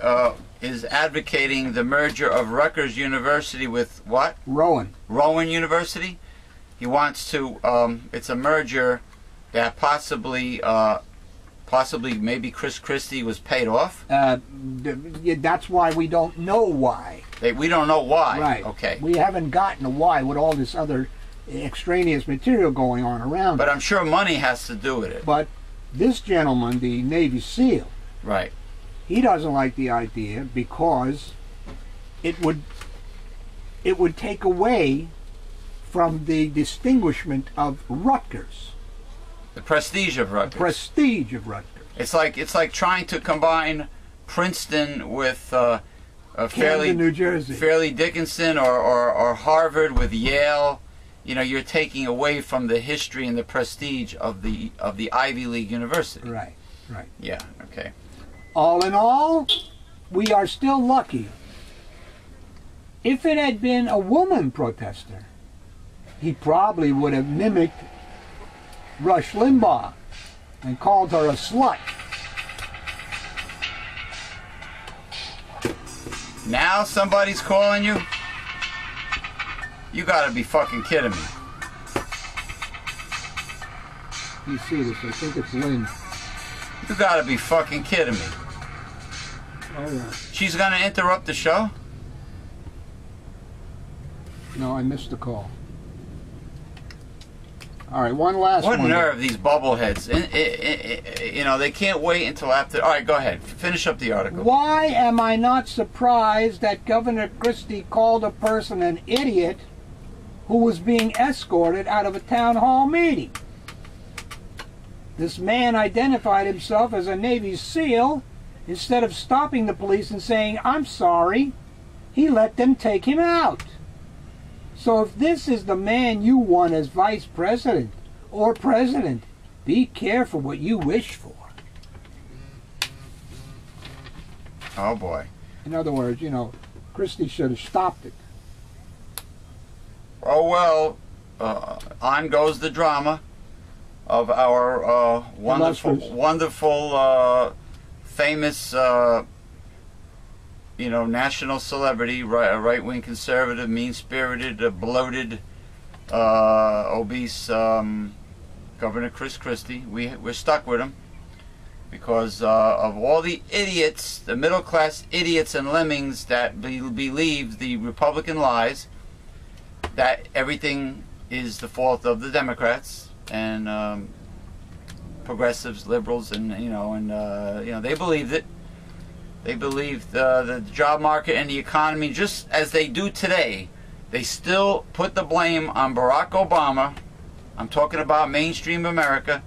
S1: is advocating the merger of Rutgers University with what?
S2: Rowan.
S1: Rowan University. He wants to. It's a merger that possibly maybe Christie was paid off.
S2: That's why we don't know why.
S1: We don't know why.
S2: Right.
S1: Okay.
S2: We haven't gotten a why with all this other extraneous material going on around.
S1: But I'm sure money has to do with it.
S2: But this gentleman, the Navy SEAL,
S1: right,
S2: he doesn't like the idea because it would take away from the distinguishment of Rutgers.
S1: The prestige of Rutgers.
S2: The prestige of Rutgers.
S1: It's like trying to combine Princeton with
S2: Camden, New Jersey.
S1: Fairleigh Dickinson or Harvard with Yale. You know, you're taking away from the history and the prestige of the Ivy League university.
S2: Right, right.
S1: Yeah, okay.
S2: All in all, we are still lucky. If it had been a woman protester, he probably would have mimicked Rush Limbaugh and called her a slut.
S1: Now somebody's calling you? You gotta be fucking kidding me.
S2: You see this, I think it's Lynn.
S1: You gotta be fucking kidding me.
S2: Oh yeah.
S1: She's gonna interrupt the show?
S2: No, I missed the call. All right, one last one.
S1: What nerve, these bubbleheads. You know, they can't wait until after... All right, go ahead. Finish up the article.
S2: Why am I not surprised that Governor Christie called a person an idiot who was being escorted out of a town hall meeting? This man identified himself as a Navy SEAL. Instead of stopping the police and saying, "I'm sorry," he let them take him out. So if this is the man you want as vice president or president, be careful what you wish for.
S1: Oh boy.
S2: In other words, you know, Christie should have stopped it.
S1: Oh well, on goes the drama of our wonderful, famous, you know, national celebrity, right-wing conservative, mean-spirited, bloated, obese Governor Christie. We're stuck with him because of all the idiots, the middle-class idiots and lemmings that believe the Republican lies, that everything is the fault of the Democrats and progressives, liberals, and you know, they believed it. They believe the job market and the economy, just as they do today. They still put the blame on Barack Obama. I'm talking about mainstream America.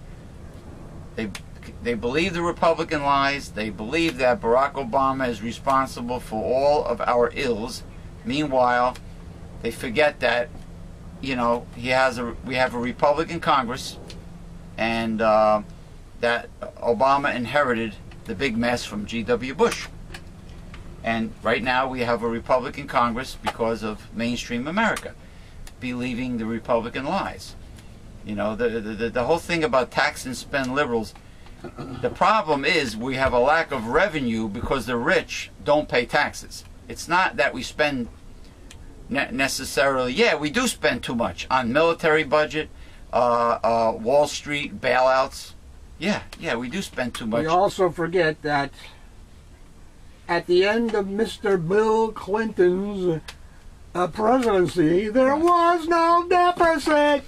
S1: They believe the Republican lies. They believe that Barack Obama is responsible for all of our ills. Meanwhile, they forget that, you know, we have a Republican Congress, and that Obama inherited the big mess from G.W. Bush. And right now we have a Republican Congress because of mainstream America believing the Republican lies. You know, the whole thing about tax and spend liberals, the problem is we have a lack of revenue because the rich don't pay taxes. It's not that we spend necessarily, yeah, we do spend too much on military budget, Wall Street bailouts. Yeah, we do spend too much.
S2: We also forget that at the end of Mr. Bill Clinton's presidency, there was no deficit.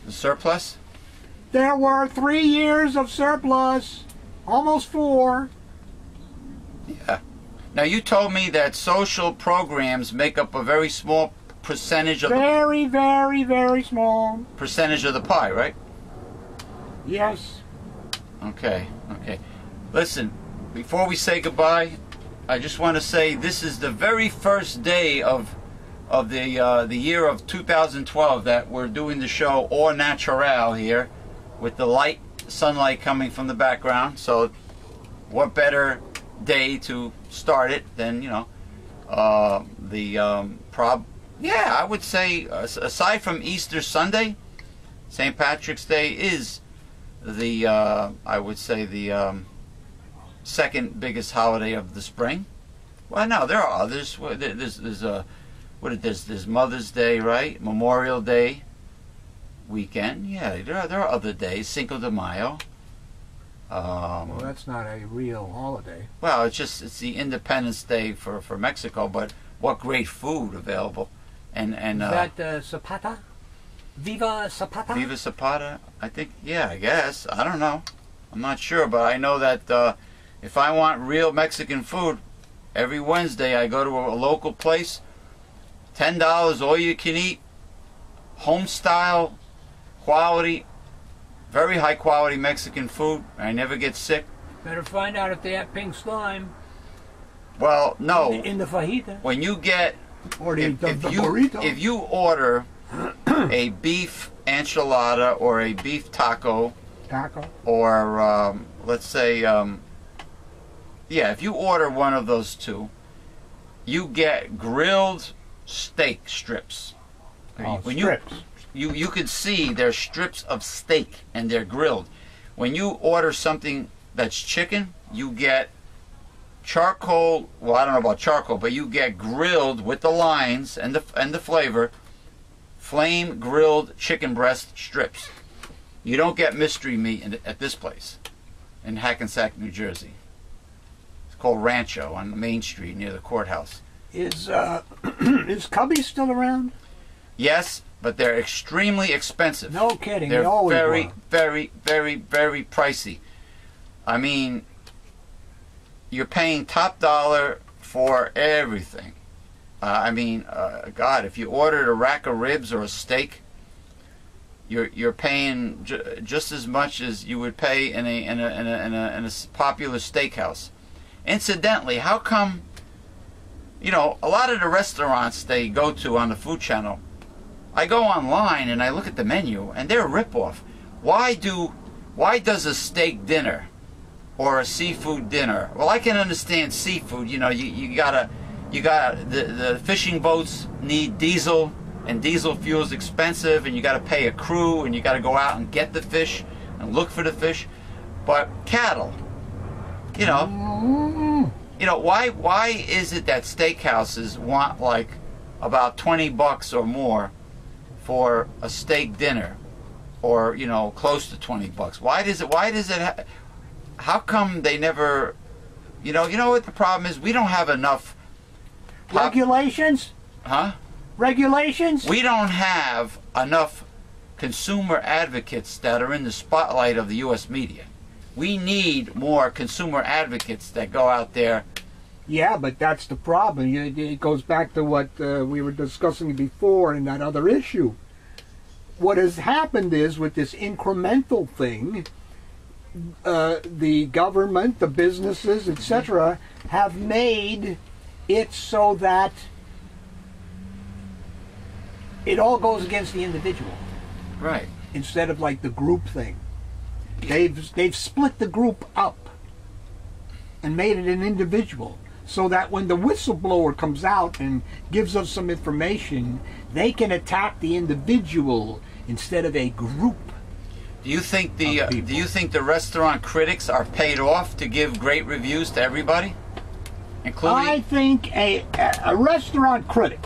S1: The surplus?
S2: There were 3 years of surplus, almost 4.
S1: Yeah. Now you told me that social programs make up a very small percentage of
S2: very, very small
S1: percentage of the pie, right?
S2: Yes.
S1: Okay. Listen, before we say goodbye, I just want to say this is the very first day of the year of 2012 that we're doing the show au naturel here, with the sunlight coming from the background. So, what better day to start it than, you know, yeah, I would say aside from Easter Sunday, St. Patrick's Day is the I would say the second biggest holiday of the spring. Well, no, there are others. There's Mother's Day, right? Memorial Day weekend. Yeah, there are other days. Cinco de Mayo.
S3: Well, that's not a real holiday.
S1: Well, it's the Independence Day for Mexico, but what great food available. And
S3: Is that Zapata? Viva Zapata?
S1: Viva Zapata? I think, yeah, I guess. I don't know. I'm not sure, but I know that if I want real Mexican food, every Wednesday I go to a local place, $10, all you can eat, home style, quality, very high quality Mexican food. I never get sick.
S3: Better find out if they have pink slime.
S1: Well, no.
S3: In the fajita.
S1: When you get,
S2: Or the burrito.
S1: if you order a beef enchilada or a beef taco, or let's say, if you order one of those two, you get grilled steak strips.
S2: Strips.
S1: You can see they're strips of steak and they're grilled. When you order something that's chicken, you get charcoal. Well, I don't know about charcoal, but you get grilled with the lines and the flavor, flame grilled chicken breast strips. You don't get mystery meat at this place in Hackensack, New Jersey. It's called Rancho on Main Street near the courthouse.
S2: Is Cubby still around?
S1: Yes, but they're extremely expensive.
S2: No kidding.
S1: They're
S2: they always
S1: very,
S2: were.
S1: very, very, very pricey. I mean, you're paying top dollar for everything. God, if you ordered a rack of ribs or a steak, you're paying just as much as you would pay in a popular steakhouse. Incidentally, how come? You know, a lot of the restaurants they go to on the Food Channel, I go online and I look at the menu and they're a ripoff. Why does a steak dinner or a seafood dinner? Well, I can understand seafood. You know, you gotta the fishing boats need diesel, and diesel fuel is expensive, and you gotta pay a crew, and you gotta go out and get the fish and look for the fish. But cattle, you know, why is it that steakhouses want like about $20 or more for a steak dinner, or close to $20? Why does it? How come they never? You know what the problem is? We don't have enough
S2: regulations.
S1: Huh?
S2: Regulations?
S1: We don't have enough consumer advocates that are in the spotlight of the U.S. media. We need more consumer advocates that go out there.
S2: Yeah, but that's the problem. It goes back to what we were discussing before in that other issue. What has happened is, with this incremental thing, the government, the businesses, etc., have made it so that it all goes against the individual.
S1: Right.
S2: Instead of like the group thing. They've split the group up and made it an individual, so that when the whistleblower comes out and gives us some information, they can attack the individual instead of a group.
S1: Do you think the restaurant critics are paid off to give great reviews to everybody, including?
S2: I think a restaurant critic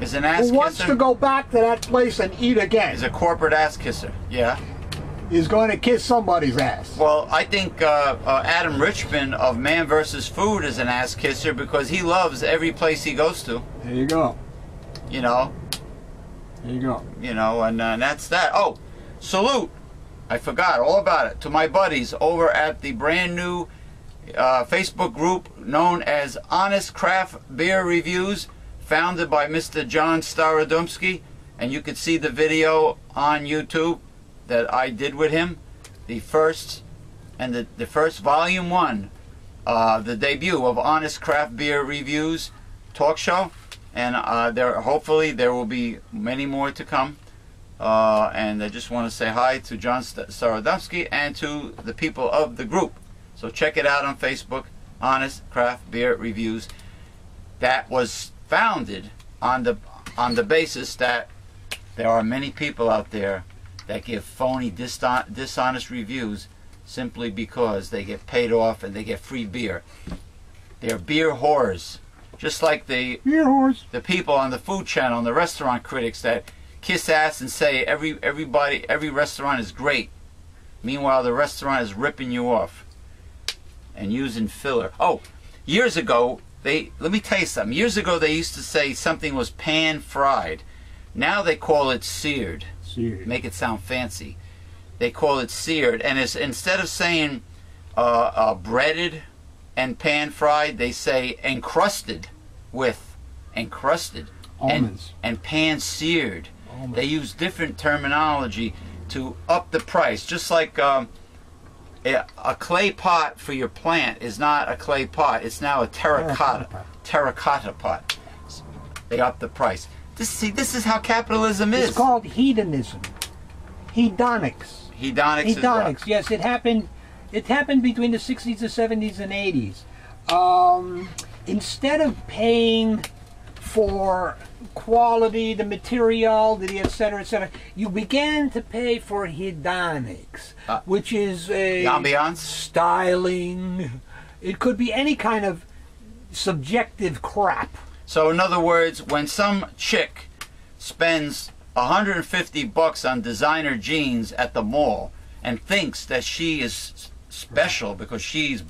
S1: is an ass
S2: who wants
S1: kisser?
S2: to go back to that place and eat again
S1: Is a corporate ass kisser. Yeah.
S2: is going to kiss somebody's ass.
S1: Well, I think Adam Richman of Man vs. Food is an ass kisser because he loves every place he goes to.
S2: There you go.
S1: You know.
S2: There you go.
S1: You know, and that's that. Oh, salute. I forgot all about it. To my buddies over at the brand new Facebook group known as Honest Craft Beer Reviews, founded by Mr. John Starodumsky, and you can see the video on YouTube that I did with him, the first volume 1, the debut of Honest Craft Beer Reviews talk show, and hopefully there will be many more to come. And I just want to say hi to John Starodumsky and to the people of the group. So check it out on Facebook, Honest Craft Beer Reviews. That was founded on the basis that there are many people out there that give phony, dishonest reviews simply because they get paid off and they get free beer. They're beer whores. Just like the
S2: Beer whores.
S1: the people on the Food Channel and the restaurant critics that kiss ass and say every restaurant is great. Meanwhile, the restaurant is ripping you off and using filler. Oh, years ago, let me tell you something. Years ago, they used to say something was pan-fried. Now they call it seared.
S2: Seared.
S1: Make it sound fancy. They call it seared. And it's, instead of saying breaded and pan-fried, they say encrusted with
S2: Almonds.
S1: and pan-seared.
S2: Almonds.
S1: They use different terminology to up the price. Just like a clay pot for your plant is not a clay pot. It's now a terracotta pot. They up the price. This is how capitalism is.
S2: It's called hedonism. Hedonics.
S1: Hedonics is what?
S2: Hedonics. Yes, it happened. It happened between the 60s, the 70s, and 80s. Instead of paying for quality, the material, the etc., you began to pay for hedonics, which is a
S1: ambiance,
S2: styling. It could be any kind of subjective crap.
S1: So in other words, when some chick spends $150 on designer jeans at the mall and thinks that she is special because she's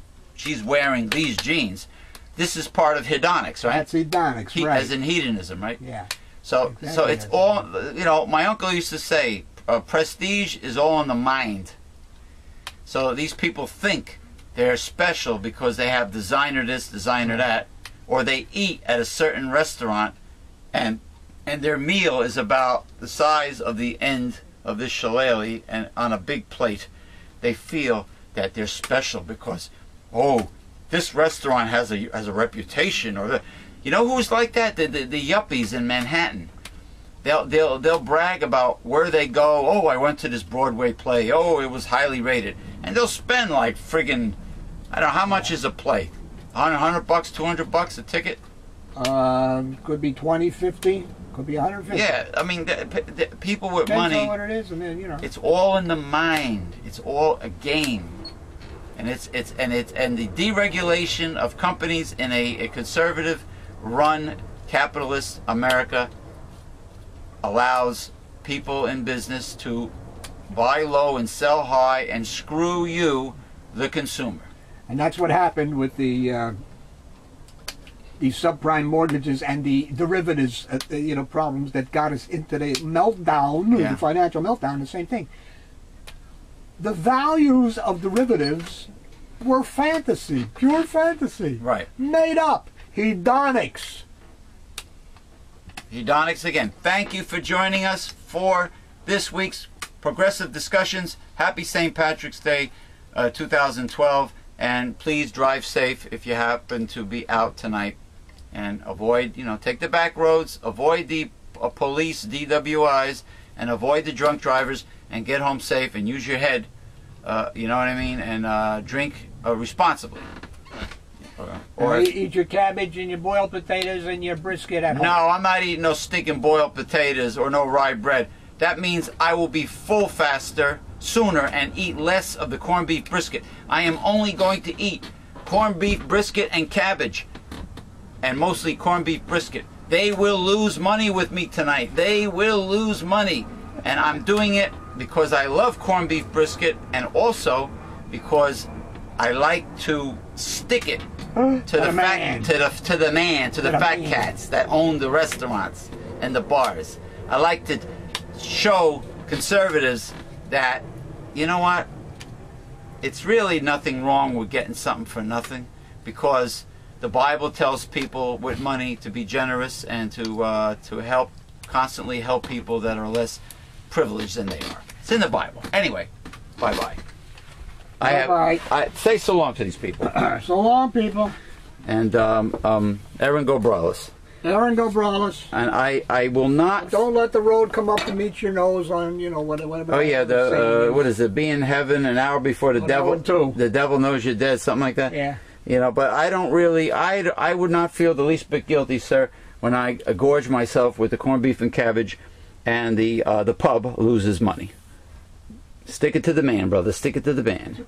S1: wearing these jeans, this is part of hedonics, right?
S2: That's hedonics, right?
S1: As in hedonism, right?
S2: Yeah.
S1: So
S2: Exactly.
S1: so it's all, you know, my uncle used to say, prestige is all in the mind. So these people think they're special because they have designer this, designer that, or they eat at a certain restaurant and their meal is about the size of the end of this shillelagh and on a big plate. They feel that they're special because, oh, this restaurant has a reputation. Or you know who's like that? The yuppies in Manhattan. They'll brag about where they go. Oh, I went to this Broadway play. Oh, it was highly rated, and they'll spend like friggin', I don't know how much is a play. $100, $200 a ticket.
S2: Could be 20, 50. Could be 150.
S1: Yeah, I mean, people with
S2: Depends
S1: money.
S2: on what it is, and then, you know.
S1: It's all in the mind. It's all a game, and the deregulation of companies in a conservative-run capitalist America allows people in business to buy low and sell high and screw you, the consumer.
S2: And that's what happened with the subprime mortgages and the derivatives, problems that got us into the meltdown,
S1: Yeah.
S2: the financial meltdown. The same thing. The values of derivatives were fantasy, pure fantasy,
S1: Right.
S2: made up, hedonics.
S1: Hedonics again. Thank you for joining us for this week's Progressive Discussions. Happy St. Patrick's Day 2012. And please drive safe if you happen to be out tonight. And avoid, take the back roads, avoid the police DWIs, and avoid the drunk drivers, and get home safe and use your head, you know what I mean, and drink responsibly.
S2: Or eat your cabbage and your boiled potatoes and your brisket at home.
S1: No, I'm not eating no stinking boiled potatoes or no rye bread. That means I will be full faster, sooner, and eat less of the corned beef brisket. I am only going to eat corned beef brisket and cabbage, and mostly corned beef brisket. They will lose money with me tonight. They will lose money. And I'm doing it because I love corned beef brisket, and also because I like to stick it to the fat cats that own the restaurants and the bars. I like to show conservatives that, you know what, it's really nothing wrong with getting something for nothing, because the Bible tells people with money to be generous and to constantly help people that are less privileged than they are. It's in the Bible. Anyway, bye-bye.
S2: Bye-bye.
S1: Say so long to these people.
S2: So long, people.
S1: And Aaron Gobralis.
S2: Aaron Gobralis.
S1: And I will not.
S2: Don't let the road come up to meet your nose on, whatever.
S1: Oh yeah, what is it? Be in heaven an hour before the devil.
S2: That one too.
S1: The devil knows you're dead, something like that.
S2: Yeah.
S1: But I don't really. I would not feel the least bit guilty, sir, when I gorge myself with the corned beef and cabbage, and the pub loses money. Stick it to the man, brother. Stick it to the man.